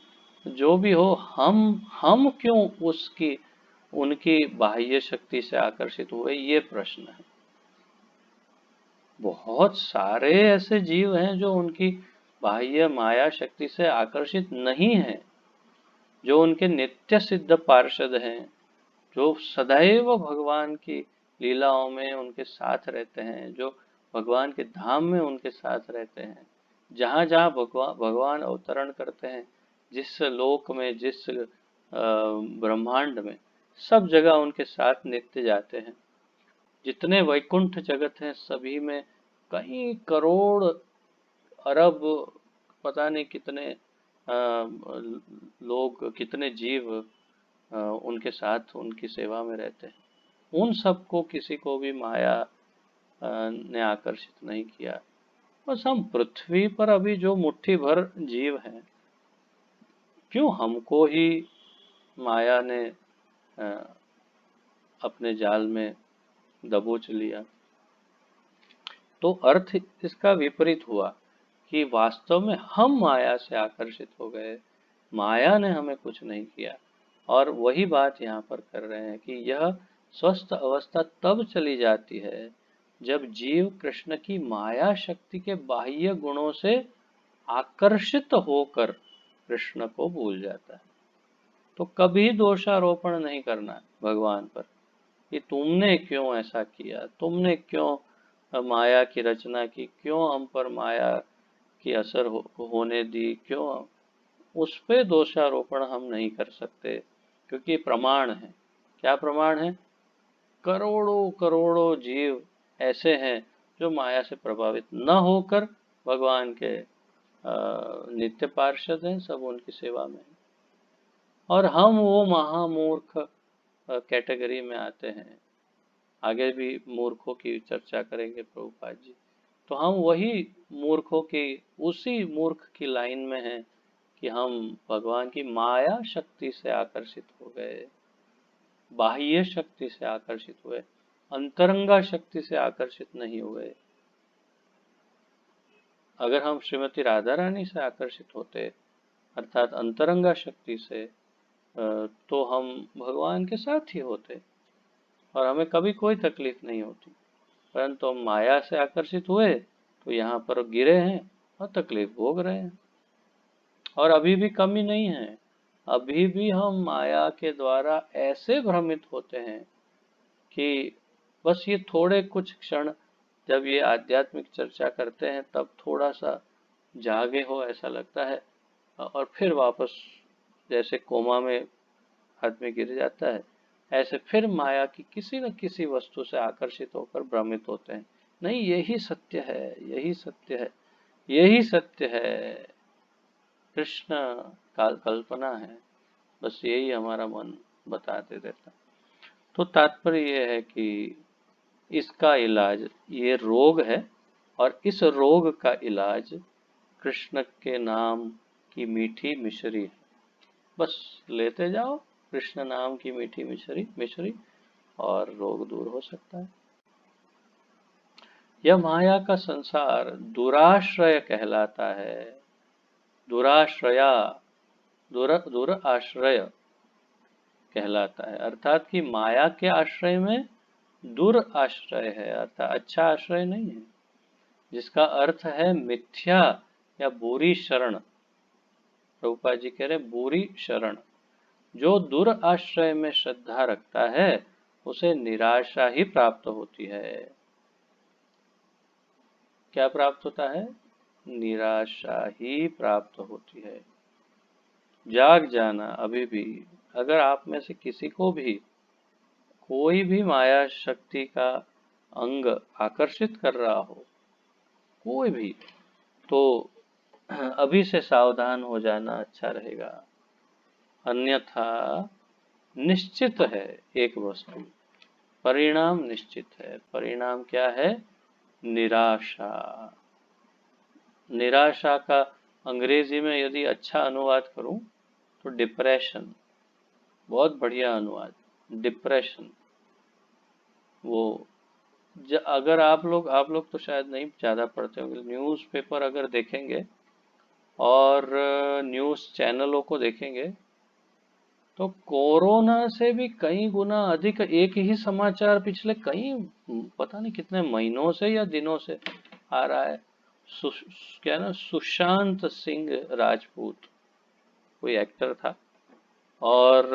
जो भी हो, हम क्यों उसकी उनकी बाह्य शक्ति से आकर्षित हुए, ये प्रश्न है। बहुत सारे ऐसे जीव हैं जो उनकी बाह्य माया शक्ति से आकर्षित नहीं हैं, जो उनके नित्य सिद्ध पार्षद हैं, जो सदैव भगवान की लीलाओं में उनके साथ रहते हैं, जो भगवान के धाम में उनके साथ रहते हैं। जहाँ जहाँ भगवान अवतरण करते हैं, जिस लोक में, जिस ब्रह्मांड में, सब जगह उनके साथ नित्य जाते हैं। जितने वैकुंठ जगत हैं सभी में कई करोड़ अरब, पता नहीं कितने लोग, कितने जीव उनके साथ उनकी सेवा में रहते हैं। उन सबको किसी को भी माया ने आकर्षित नहीं किया। बस हम पृथ्वी पर अभी जो मुट्ठी भर जीव हैं, क्यों हमको ही माया ने अपने जाल में दबोच लिया। तो अर्थ इसका विपरीत हुआ कि वास्तव में हम माया से आकर्षित हो गए, माया ने हमें कुछ नहीं किया। और वही बात यहाँ पर कर रहे हैं कि यह स्वस्थ अवस्था तब चली जाती है जब जीव कृष्ण की माया शक्ति के बाह्य गुणों से आकर्षित होकर कृष्ण को भूल जाता है। तो कभी दोषारोपण नहीं करना भगवान पर कि तुमने क्यों ऐसा किया, तुमने क्यों माया की रचना की, क्यों हम पर माया की असर होने दी, क्यों। उस पे दोषारोपण हम नहीं कर सकते, क्योंकि प्रमाण है। क्या प्रमाण है? करोड़ों करोड़ों जीव ऐसे हैं जो माया से प्रभावित न होकर भगवान के नित्य पार्षद हैं, सब उनकी सेवा में। और हम वो महामूर्ख कैटेगरी में आते हैं। आगे भी मूर्खों की चर्चा करेंगे प्रभुपाद जी। तो हम वही मूर्खों की, उसी मूर्ख की लाइन में हैं कि हम भगवान की माया शक्ति से आकर्षित हो गए, बाह्य शक्ति से आकर्षित हुए, अंतरंगा शक्ति से आकर्षित नहीं हुए। अगर हम श्रीमती राधा रानी से आकर्षित होते, अर्थात अंतरंगा शक्ति से, तो हम भगवान के साथ ही होते और हमें कभी कोई तकलीफ नहीं होती। परंतु हम माया से आकर्षित हुए तो यहाँ पर गिरे हैं और तकलीफ भोग रहे हैं। और अभी भी कमी नहीं है, अभी भी हम माया के द्वारा ऐसे भ्रमित होते हैं कि बस ये थोड़े कुछ क्षण जब ये आध्यात्मिक चर्चा करते हैं तब थोड़ा सा जागे हो ऐसा लगता है, और फिर वापस जैसे कोमा में आदमी गिर जाता है, ऐसे फिर माया की किसी न किसी वस्तु से आकर्षित होकर भ्रमित होते हैं। नहीं, यही सत्य है, यही सत्य है, यही सत्य है। कृष्ण कल्पना है, बस यही हमारा मन बताते रहता। तो तात्पर्य यह है कि इसका इलाज, ये रोग है और इस रोग का इलाज कृष्ण के नाम की मीठी मिश्री है। बस लेते जाओ कृष्ण नाम की मीठी मिश्री और रोग दूर हो सकता है। यह माया का संसार दुराश्रय कहलाता है। दुराश्रया, दुर आश्रय कहलाता है, अर्थात कि माया के आश्रय में दुर आश्रय है, अर्थात अच्छा आश्रय नहीं है, जिसका अर्थ है मिथ्या या बुरी शरण। प्रभुपाद जी कह रहे बुरी शरण। जो दुर आश्रय में श्रद्धा रखता है उसे निराशा ही प्राप्त होती है। क्या प्राप्त होता है? निराशा ही प्राप्त होती है। जाग जाना अभी भी, अगर आप में से किसी को भी कोई भी माया शक्ति का अंग आकर्षित कर रहा हो, कोई भी, तो अभी से सावधान हो जाना अच्छा रहेगा। अन्यथा निश्चित है एक वस्तु, परिणाम निश्चित है। परिणाम क्या है? निराशा। निराशा का अंग्रेजी में यदि अच्छा अनुवाद करूं तो डिप्रेशन, बहुत बढ़िया अनुवाद, डिप्रेशन। वो अगर आप लोग तो शायद नहीं ज़्यादा पढ़ते होंगे, न्यूज़पेपर अगर देखेंगे और न्यूज़ चैनलों को देखेंगे तो कोरोना से भी कई गुना अधिक एक ही समाचार पिछले कई पता नहीं कितने महीनों से या दिनों से आ रहा है। क्या ना, सुशांत सिंह राजपूत कोई एक्टर था और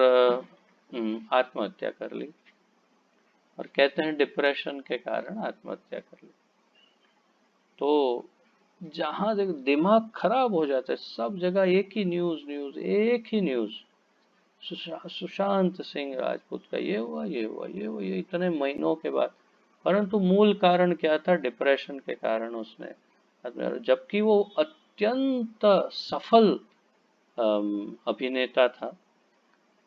आत्महत्या कर ली, और कहते हैं डिप्रेशन के कारण आत्महत्या कर ली। तो जहां दिमाग खराब हो जाता है, सब जगह एक ही न्यूज, एक ही न्यूज, सुशांत सिंह राजपूत का ये हुआ, ये इतने महीनों के बाद। परंतु मूल कारण क्या था? डिप्रेशन के कारण उसने, जबकि वो अत्यंत सफल अभिनेता था,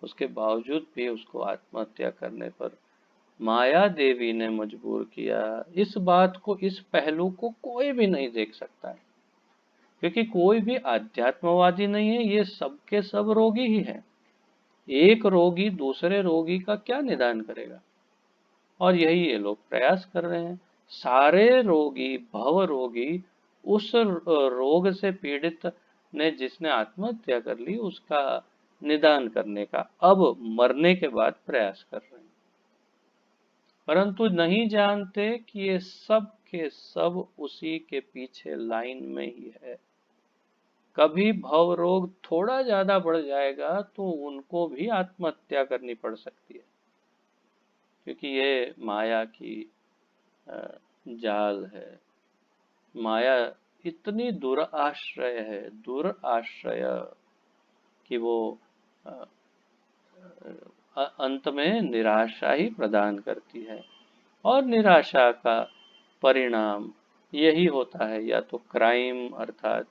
उसके बावजूद भी उसको आत्महत्या करने पर माया देवी ने मजबूर किया। इस बात को, इस पहलू को कोई भी नहीं देख सकता है, क्योंकि कोई भी आध्यात्मवादी नहीं है, ये सबके सब रोगी ही हैं। एक रोगी दूसरे रोगी का क्या निदान करेगा? और यही ये लोग प्रयास कर रहे हैं। सारे रोगी, भव रोगी, उस रोग से पीड़ित ने जिसने आत्महत्या कर ली उसका निदान करने का अब मरने के बाद प्रयास कर रहे हैं, परंतु नहीं जानते कि ये सब के सब उसी के पीछे लाइन में ही है। कभी भव रोग थोड़ा ज्यादा बढ़ जाएगा तो उनको भी आत्महत्या करनी पड़ सकती है, क्योंकि ये माया की जाल है। माया इतनी दुराश्रय है, दुराश्रय, कि वो अंत में निराशा ही प्रदान करती है। और निराशा का परिणाम यही होता है, या तो क्राइम, अर्थात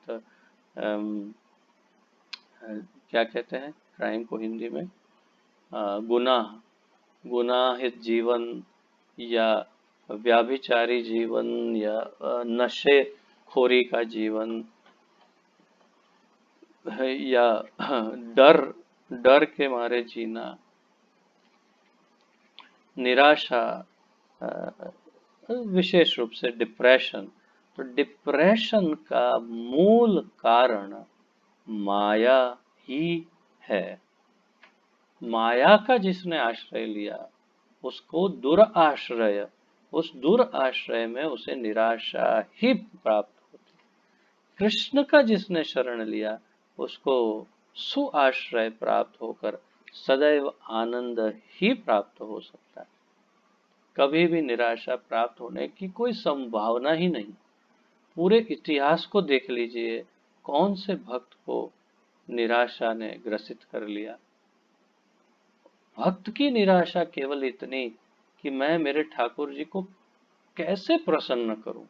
क्या कहते हैं क्राइम को हिंदी में? गुनाह, गुनाहित जीवन, या व्याभिचारी जीवन, या नशे खोरी का जीवन, या डर डर के मारे जीना, निराशा, विशेष रूप से डिप्रेशन। तो डिप्रेशन का मूल कारण माया ही है। माया का जिसने आश्रय लिया उसको दुराश्रय, उस दुराश्रय में उसे निराशा ही प्राप्त होती। कृष्ण का जिसने शरण लिया उसको सुआश्रय प्राप्त होकर सदैव आनंद ही प्राप्त हो सकता है। कभी भी निराशा प्राप्त होने की कोई संभावना ही नहीं। पूरे इतिहास को देख लीजिए, कौन से भक्त को निराशा ने ग्रसित कर लिया। भक्त की निराशा केवल इतनी कि मैं मेरे ठाकुर जी को कैसे प्रसन्न करूं।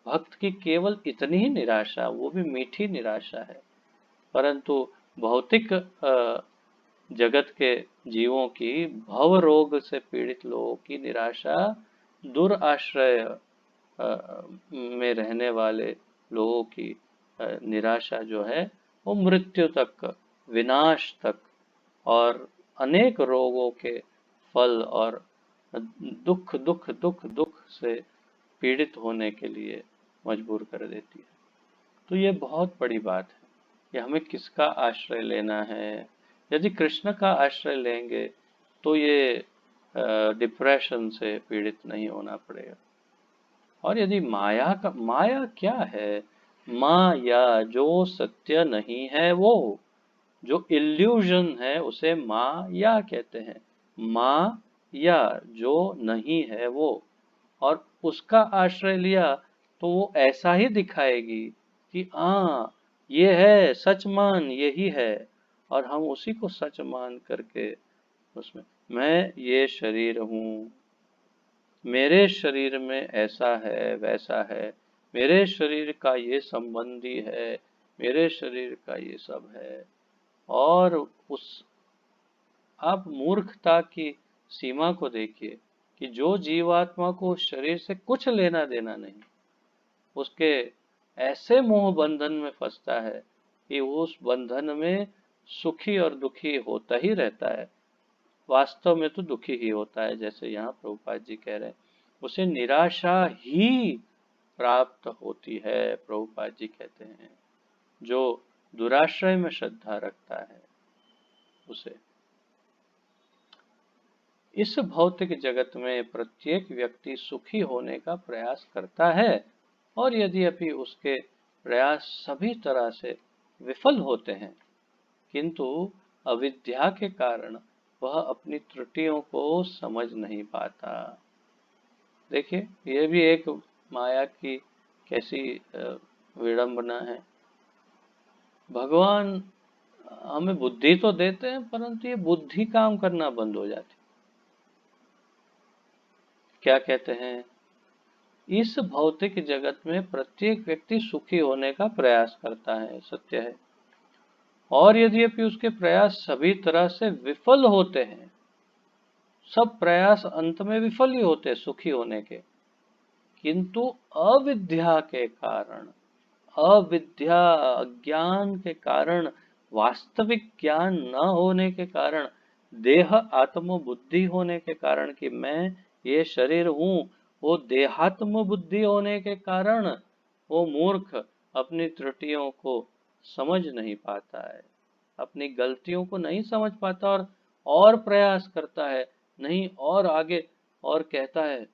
भक्त की केवल इतनी ही निराशा, वो भी मीठी निराशा है। परंतु भौतिक जगत के जीवों की, भव रोग से पीड़ित लोगों की निराशा, दुराश्रय में रहने वाले लोगों की निराशा जो है वो मृत्यु तक, विनाश तक, और अनेक रोगों के फल और दुख दुख दुख दुख से पीड़ित होने के लिए मजबूर कर देती है। तो ये बहुत बड़ी बात है कि हमें किसका आश्रय लेना है। यदि कृष्ण का आश्रय लेंगे तो ये डिप्रेशन से पीड़ित नहीं होना पड़ेगा। और यदि माया क्या है? माया जो सत्य नहीं है, वो जो इल्यूजन है उसे माया कहते हैं। माया जो नहीं है वो, और उसका आश्रय लिया तो वो ऐसा ही दिखाएगी कि हाँ ये है, सच मान यही है, और हम उसी को सच मान करके उसमें मैं ये शरीर हूँ, मेरे शरीर में ऐसा है वैसा है, मेरे शरीर का ये संबंधी है, मेरे शरीर का ये सब है। और उस आप मूर्खता की सीमा को देखिए कि जो जीवात्मा को शरीर से कुछ लेना देना नहीं, उसके ऐसे मोह बंधन में फंसता है कि वो उस बंधन में सुखी और दुखी होता ही रहता है। वास्तव में तो दुखी ही होता है, जैसे यहाँ प्रभुपाद जी कह रहे हैं, उसे निराशा ही प्राप्त होती है। प्रभुपाद जी कहते हैं जो दुराश्रय में श्रद्धा रखता है उसे। इस भौतिक जगत में प्रत्येक व्यक्ति सुखी होने का प्रयास करता है, और यद्यपि उसके प्रयास सभी तरह से विफल होते हैं, किंतु अविद्या के कारण वह अपनी त्रुटियों को समझ नहीं पाता। देखिए, ये भी एक माया की कैसी विडंबना है। भगवान हमें बुद्धि तो देते हैं, परंतु ये बुद्धि काम करना बंद हो जाती। क्या कहते हैं? इस भौतिक जगत में प्रत्येक व्यक्ति सुखी होने का प्रयास करता है, सत्य है, और यद्यपि उसके प्रयास सभी तरह से विफल होते हैं, सब प्रयास अंत में विफल ही होते हैं सुखी होने के, किंतु अविद्या के कारण, अविद्या अज्ञान के कारण, वास्तविक ज्ञान न होने के कारण, देह आत्म बुद्धि होने के कारण कि मैं ये शरीर हूँ, वो देहात्म बुद्धि होने के कारण वो मूर्ख अपनी त्रुटियों को समझ नहीं पाता है, अपनी गलतियों को नहीं समझ पाता, और प्रयास करता है नहीं, और आगे, और कहता है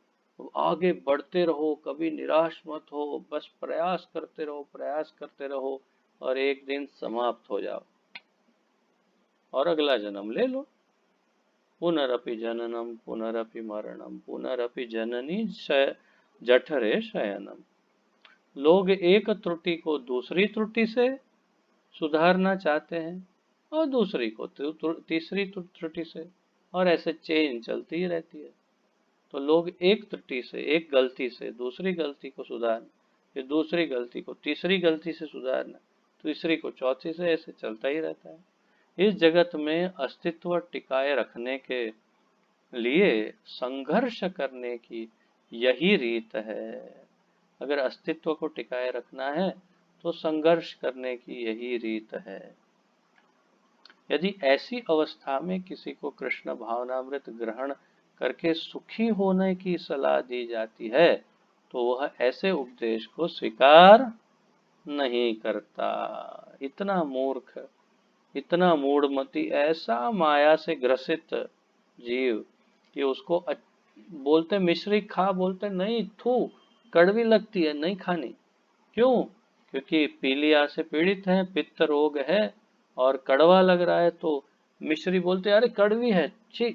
आगे बढ़ते रहो, कभी निराश मत हो, बस प्रयास करते रहो, प्रयास करते रहो, और एक दिन समाप्त हो जाओ और अगला जन्म ले लो। पुनरपि जननम पुनरपि मरणम पुनरपि जननी जठरे शयनम। लोग एक त्रुटि को दूसरी त्रुटि से सुधारना चाहते हैं, और दूसरी को तीसरी त्रुटि से, और ऐसे चेन चलती ही रहती है। तो लोग एक त्रुटि से, एक गलती से दूसरी गलती को सुधारना, फिर दूसरी गलती को तीसरी गलती से सुधारना, तीसरी को चौथी से, ऐसे चलता ही रहता है। इस जगत में अस्तित्व टिकाए रखने के लिए संघर्ष करने की यही रीत है। अगर अस्तित्व को टिकाए रखना है तो संघर्ष करने की यही रीत है। यदि ऐसी अवस्था में किसी को कृष्ण भावनामृत ग्रहण करके सुखी होने की सलाह दी जाती है, तो वह ऐसे उपदेश को स्वीकार नहीं करता। इतना मूर्ख, इतना मूढ़मती, ऐसा माया से ग्रसित जीव कि उसको बोलते मिश्री खा, बोलते नहीं, थू, कड़वी लगती है, नहीं खानी। क्यों? क्योंकि पीलिया से पीड़ित है, पित्त रोग है, और कड़वा लग रहा है, तो मिश्री बोलते अरे कड़वी है, छी,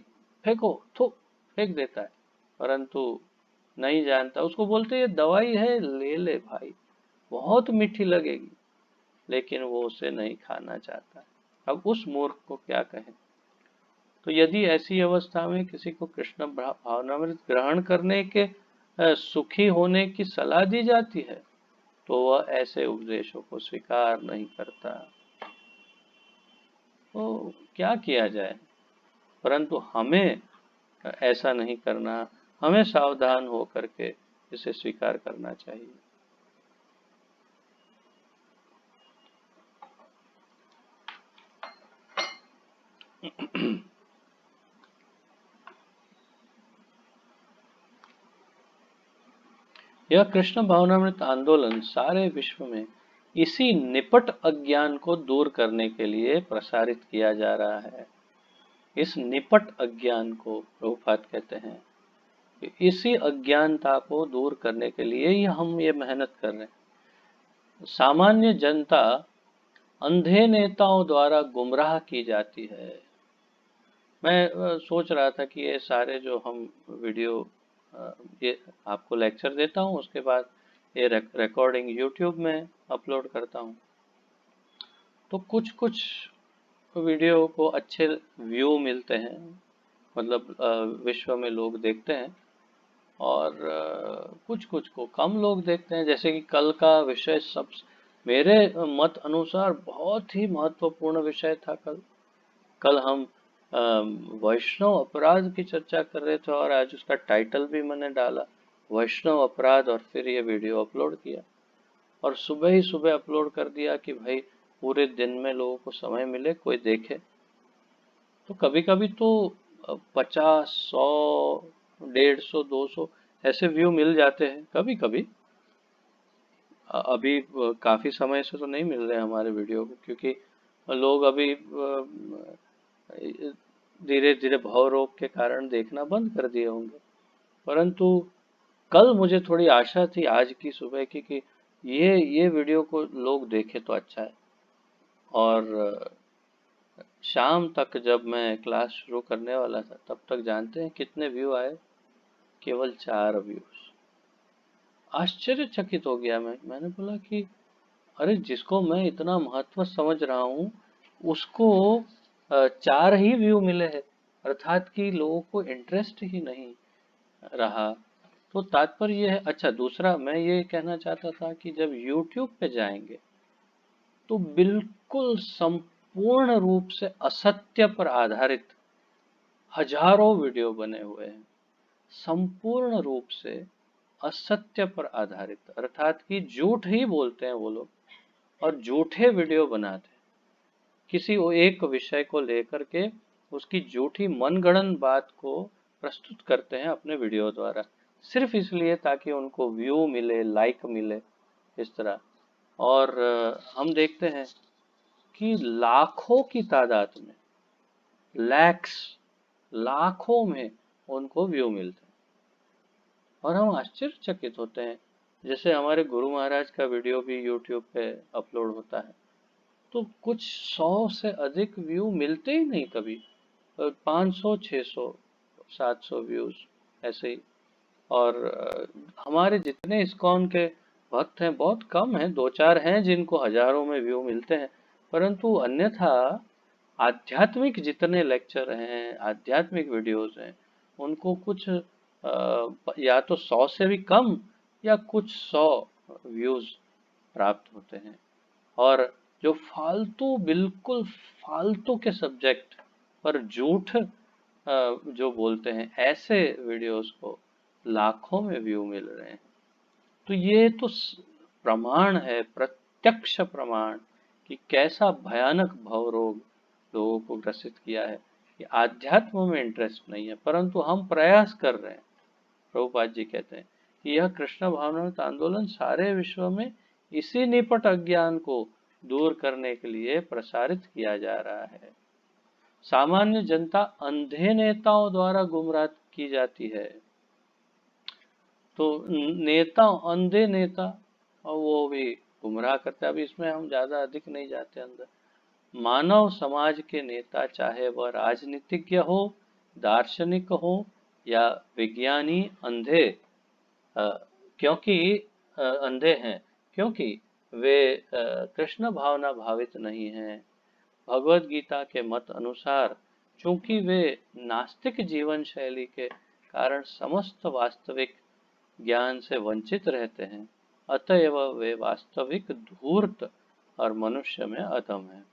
फेंको, थू, फेंक देता है। परंतु नहीं जानता, उसको बोलते ये दवाई है, ले ले भाई, बहुत मीठी लगेगी, लेकिन वो उसे नहीं खाना चाहता। अब उस मूर्ख को क्या कहें? तो यदि ऐसी अवस्था में किसी को कृष्ण भावनामृत ग्रहण करने के सुखी होने की सलाह दी जाती है, तो वह ऐसे उपदेशों को स्वीकार नहीं करता। तो क्या किया जाए? परंतु हमें ऐसा नहीं करना, हमें सावधान हो करके इसे स्वीकार करना चाहिए। यह कृष्ण भावनामृत आंदोलन सारे विश्व में इसी निपट अज्ञान को दूर करने के लिए प्रसारित किया जा रहा है। इस निपट अज्ञान को प्रभुपाद कहते हैं कि इसी अज्ञानता को दूर करने के लिए ही हम ये मेहनत कर रहे हैं। सामान्य जनता अंधे नेताओं द्वारा गुमराह की जाती है। मैं सोच रहा था कि ये सारे जो हम वीडियो ये आपको लेक्चर देता हूँ, उसके बाद ये रिकॉर्डिंग यूट्यूब में अपलोड करता हूँ, तो कुछ कुछ वीडियो को अच्छे व्यू मिलते हैं, मतलब विश्व में लोग देखते हैं, और कुछ कुछ को कम लोग देखते हैं। जैसे कि कल का विषय सब मेरे मत अनुसार बहुत ही महत्वपूर्ण विषय था। कल हम वैष्णव अपराध की चर्चा कर रहे थे, और आज उसका टाइटल भी मैंने डाला वैष्णव अपराध, और फिर ये वीडियो अपलोड किया, और सुबह ही सुबह अपलोड कर दिया कि भाई पूरे दिन में लोगों को समय मिले, कोई देखे। तो कभी कभी तो 50, 100, 150, 200 ऐसे व्यू मिल जाते हैं कभी कभी। अभी काफी समय से तो नहीं मिल रहे हमारे वीडियो को, क्योंकि लोग अभी धीरे धीरे भाव रोग के कारण देखना बंद कर दिए होंगे। परंतु कल मुझे थोड़ी आशा थी आज की सुबह की कि ये वीडियो को लोग देखे तो अच्छा है। और शाम तक जब मैं क्लास शुरू करने वाला था, तब तक जानते हैं कितने व्यू आए? केवल 4 व्यूज। आश्चर्यचकित हो गया मैंने बोला कि अरे, जिसको मैं इतना महत्व समझ रहा हूँ उसको 4 ही व्यू मिले हैं, अर्थात कि लोगों को इंटरेस्ट ही नहीं रहा। तो तात्पर्य ये है। अच्छा, दूसरा मैं ये कहना चाहता था कि जब YouTube पे जाएंगे तो बिल्कुल संपूर्ण रूप से असत्य पर आधारित हजारों वीडियो बने हुए हैं, संपूर्ण रूप से असत्य पर आधारित, अर्थात कि झूठ ही बोलते हैं वो लोग और झूठे वीडियो बनाते हैं। किसी एक विषय को लेकर के उसकी झूठी मनगढ़ंत बात को प्रस्तुत करते हैं अपने वीडियो द्वारा, सिर्फ इसलिए ताकि उनको व्यू मिले, लाइक मिले, इस तरह। और हम देखते हैं कि लाखों की तादाद में, लाखों में उनको व्यू मिलते हैं, और हम आश्चर्यचकित होते हैं। जैसे हमारे गुरु महाराज का वीडियो भी यूट्यूब पे अपलोड होता है, तो कुछ 100 से अधिक व्यू मिलते ही नहीं कभी, 500, 600, 700 व्यूज ऐसे ही। और हमारे जितने इस्कॉन के भक्त हैं बहुत कम हैं, 2-4 हैं जिनको हजारों में व्यू मिलते हैं। परंतु अन्यथा आध्यात्मिक जितने लेक्चर हैं, आध्यात्मिक वीडियोस हैं, उनको कुछ या तो 100 से भी कम या कुछ 100 व्यूज प्राप्त होते हैं। और जो फालतू, बिल्कुल फालतू के सब्जेक्ट पर झूठ जो बोलते हैं, ऐसे वीडियोस को लाखों में व्यू मिल रहे हैं। तो ये तो प्रमाण है, प्रत्यक्ष प्रमाण कि कैसा भयानक भव रोग लोगों को ग्रसित किया है कि आध्यात्म में इंटरेस्ट नहीं है, परंतु हम प्रयास कर रहे हैं। प्रभुपाद जी कहते हैं कि यह कृष्ण भावनामृत आंदोलन सारे विश्व में इसी निपट अज्ञान को दूर करने के लिए प्रसारित किया जा रहा है। सामान्य जनता अंधे नेताओं द्वारा गुमराह की जाती है। तो नेता, अंधे नेता, और वो भी गुमराह करते हैं। अभी इसमें हम ज्यादा अधिक नहीं जाते अंदर। मानव समाज के नेता, चाहे वह राजनीतिज्ञ हो, दार्शनिक हो या विज्ञानी, अंधे क्योंकि अंधे हैं क्योंकि वे कृष्ण भावना भावित नहीं हैं। भगवत गीता के मत अनुसार चूंकि वे नास्तिक जीवन शैली के कारण समस्त वास्तविक ज्ञान से वंचित रहते हैं, अतएव वे वास्तविक धूर्त और मनुष्य में अधम है।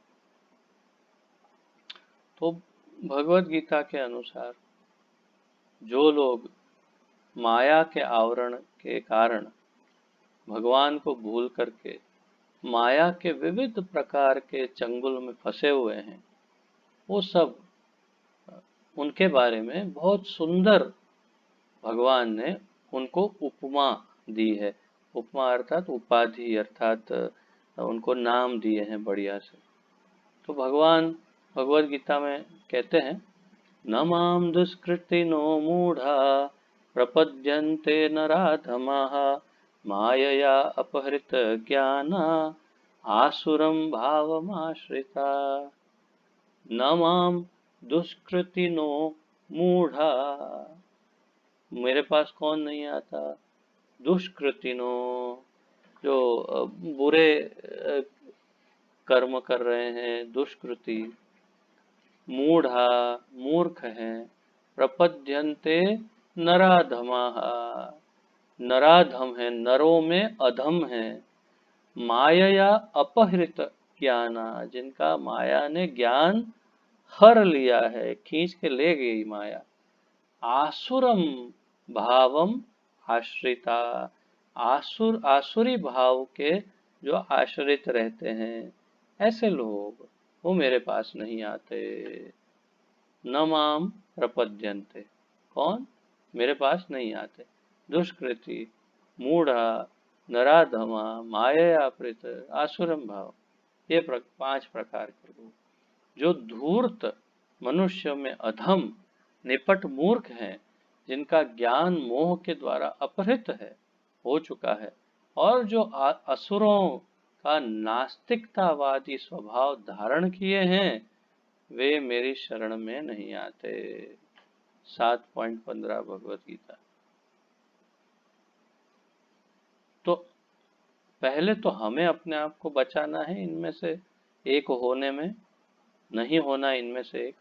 तो भगवत गीता के अनुसार जो लोग माया के आवरण के कारण भगवान को भूल करके माया के विविध प्रकार के चंगुल में फंसे हुए हैं, वो सब, उनके बारे में बहुत सुंदर भगवान ने उनको उपमा दी है। उपमा अर्थात उपाधि, अर्थात उनको नाम दिए हैं बढ़िया से। तो भगवान भगवद गीता में कहते हैं, न माम दुष्कृतिनो मूढ़ा प्रपद्यन्ते नराधमाः मायया अपहृत ज्ञाना आसुरं भावमाश्रिता। न माम दुष्कृतिनो मूढ़ा, मेरे पास कौन नहीं आता? दुष्कृतिनो, जो बुरे कर्म कर रहे हैं, दुष्कृति। मूढ़ा, मूर्ख हैं। प्रपद्यन्ते नराधमाः, नराधम है, नरों में अधम है। मायया अपहृत ज्ञाना, जिनका माया ने ज्ञान हर लिया है, खींच के ले गई माया। आसुरम भावम आश्रिता, आसुरी भाव के जो आश्रित रहते हैं, ऐसे लोग वो मेरे पास नहीं आते। न माम प्रपद्यन्ते, कौन? मेरे पास नहीं आते। दुष्कृति, मूढ़ा, नराधमा, मायापृत, आसुरम भाव, ये 5 प्रकार के लोग जो धूर्त मनुष्य में अधम, निपट मूर्ख हैं, जिनका ज्ञान मोह के द्वारा अपहृत है, हो चुका है, और जो असुरों का नास्तिकतावादी स्वभाव धारण किए हैं, वे मेरी शरण में नहीं आते। 7.15 भगवत गीता। तो पहले तो हमें अपने आप को बचाना है इनमें से एक होने में, नहीं होना इनमें से एक,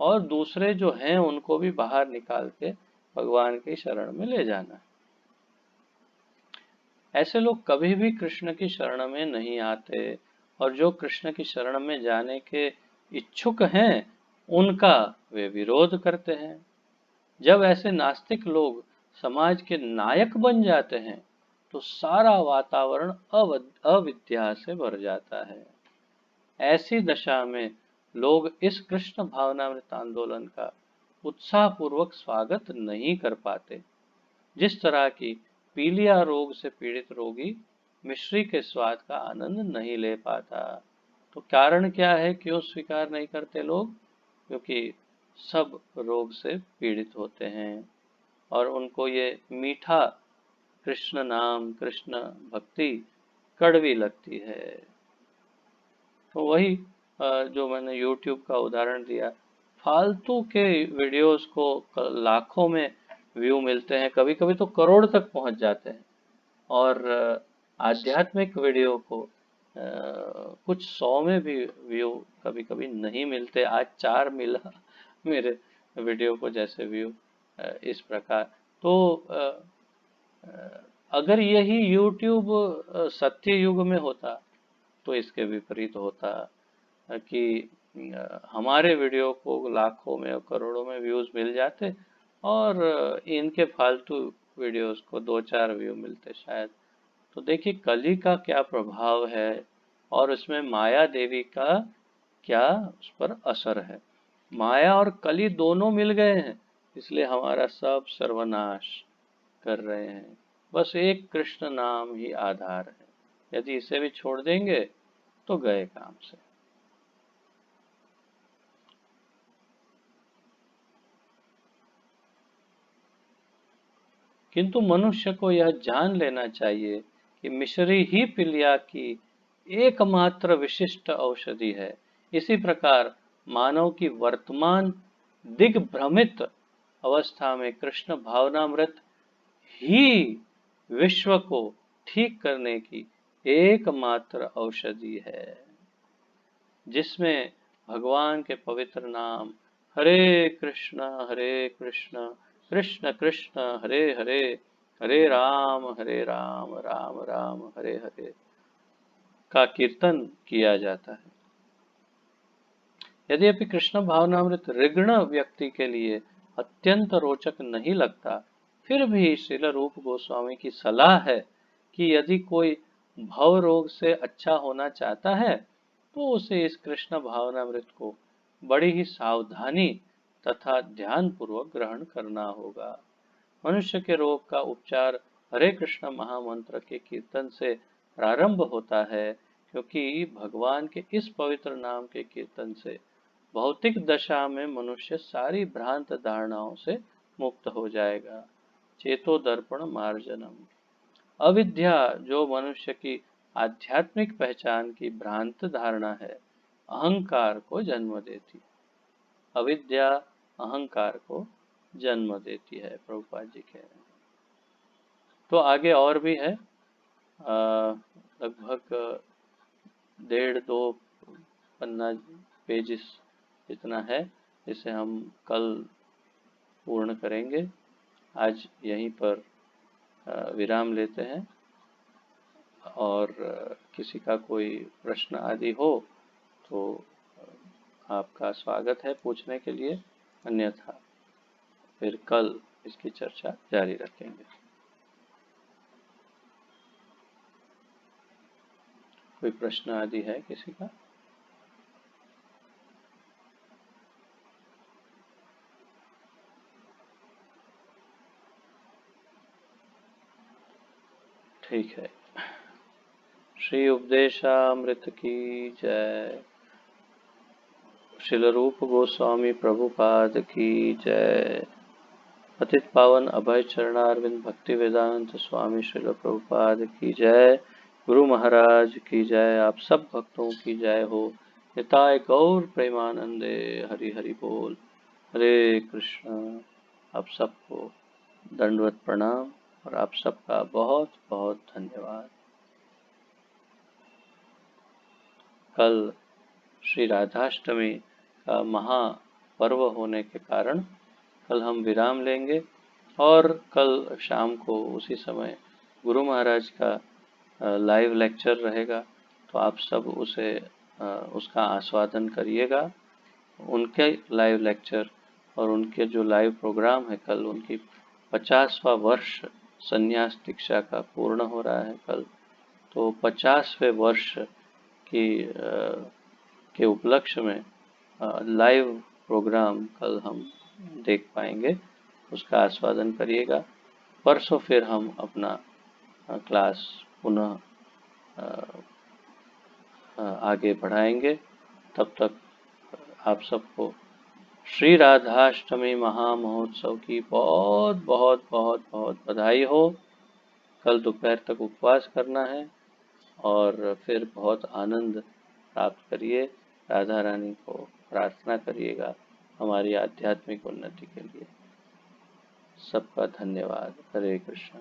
और दूसरे जो हैं उनको भी बाहर निकाल के भगवान की शरण में ले जाना है। ऐसे लोग कभी भी कृष्ण की शरण में नहीं आते, और जो कृष्ण की शरण में जाने के इच्छुक हैं उनका वे विरोध करते हैं। जब ऐसे नास्तिक लोग समाज के नायक बन जाते हैं तो सारा वातावरण अविद्या से भर जाता है। ऐसी दशा में लोग इस कृष्ण भावनामृत आंदोलन का उत्साहपूर्वक स्वागत नहीं कर पाते। जिस तरह की पीलिया रोग से पीड़ित रोगी मिश्री के स्वाद का आनंद नहीं ले पाता। तो कारण क्या है, क्यों स्वीकार नहीं करते लोग? क्योंकि सब रोग से पीड़ित होते हैं और उनको ये मीठा कृष्ण नाम, कृष्ण भक्ति कड़वी लगती है। तो वही जो मैंने YouTube का उदाहरण दिया, फालतू के वीडियोस को लाखों में व्यू मिलते हैं, कभी कभी तो करोड़ तक पहुंच जाते हैं, और आध्यात्मिक वीडियो को कुछ 100 में भी व्यू कभी कभी नहीं मिलते। आज 4 मिला मेरे वीडियो को जैसे व्यू, इस प्रकार। तो अगर यही YouTube सत्य युग में होता तो इसके विपरीत होता कि हमारे वीडियो को लाखों में और करोड़ों में व्यूज मिल जाते, और इनके फालतू वीडियोस को 2-4 व्यू मिलते शायद। तो देखिए कली का क्या प्रभाव है, और उसमें माया देवी का क्या उस पर असर है। माया और कली दोनों मिल गए हैं, इसलिए हमारा सब सर्वनाश कर रहे हैं। बस एक कृष्ण नाम ही आधार है, यदि इसे भी छोड़ देंगे तो गए काम से। किंतु मनुष्य को यह जान लेना चाहिए कि मिश्री ही पीलिया की एकमात्र विशिष्ट औषधि है। इसी प्रकार मानव की वर्तमान दिग्भ्रमित अवस्था में कृष्ण भावनामृत ही विश्व को ठीक करने की एकमात्र औषधि है, जिसमें भगवान के पवित्र नाम हरे कृष्ण कृष्ण कृष्ण हरे हरे, हरे राम राम राम हरे हरे का कीर्तन किया जाता है। यद्यपि कृष्ण भावनामृत ऋग्ण व्यक्ति के लिए अत्यंत रोचक नहीं लगता, फिर भी श्रील रूप गोस्वामी की सलाह है कि यदि कोई भव रोग से अच्छा होना चाहता है तो उसे इस कृष्ण भावनामृत को बड़ी ही सावधानी तथा ध्यान पूर्वक ग्रहण करना होगा। मनुष्य के रोग का उपचार हरे कृष्ण महामंत्र के कीर्तन से प्रारंभ होता है, क्योंकि भगवान के इस पवित्र नाम के कीर्तन से भौतिक दशा में मनुष्य सारी भ्रांत धारणाओं से मुक्त हो जाएगा। चेतो दर्पण मार्जनम। अविद्या जो मनुष्य की आध्यात्मिक पहचान की भ्रांत धारणा है, अहंकार को जन्म देती। अविद्या अहंकार को जन्म देती है, प्रभुपाद जी कह रहे हैं। तो आगे और भी है, लगभग 1.5-2 पन्ना पेजिस जितना है, जिसे हम कल पूर्ण करेंगे। आज यहीं पर विराम लेते हैं, और किसी का कोई प्रश्न आदि हो तो आपका स्वागत है पूछने के लिए, अन्यथा फिर कल इसकी चर्चा जारी रखेंगे। कोई प्रश्न आदि है किसी का? ठीक है। श्री उपदेशामृत की जय। श्रील रूप गोस्वामी प्रभुपाद की जय। पतित पावन अभय चरणारविंद भक्ति वेदांत स्वामी श्रील प्रभुपाद की जय। गुरु महाराज की जय। आप सब भक्तों की जय हो। निताय गौर प्रेमानंदे। हरि हरि बोल। हरे कृष्ण। आप सबको दंडवत प्रणाम और आप सबका बहुत बहुत धन्यवाद। कल श्री राधाष्टमी का महापर्व होने के कारण कल हम विराम लेंगे, और कल शाम को उसी समय गुरु महाराज का लाइव लेक्चर रहेगा, तो आप सब उसका आस्वादन करिएगा। उनके लाइव लेक्चर और उनके जो लाइव प्रोग्राम है, कल उनकी 50वां वर्ष संन्यास दीक्षा का पूर्ण हो रहा है कल, तो 50वें वर्ष के उपलक्ष्य में लाइव प्रोग्राम कल हम देख पाएंगे, उसका आस्वादन करिएगा। परसों फिर हम अपना क्लास पुनः आगे बढ़ाएंगे। तब तक आप सबको श्री राधाष्टमी महामहोत्सव की बहुत बहुत बहुत बहुत बधाई हो। कल दोपहर तक उपवास करना है और फिर बहुत आनंद प्राप्त करिए। राधा रानी को प्रार्थना करिएगा हमारी आध्यात्मिक उन्नति के लिए। सबका धन्यवाद। हरे कृष्ण।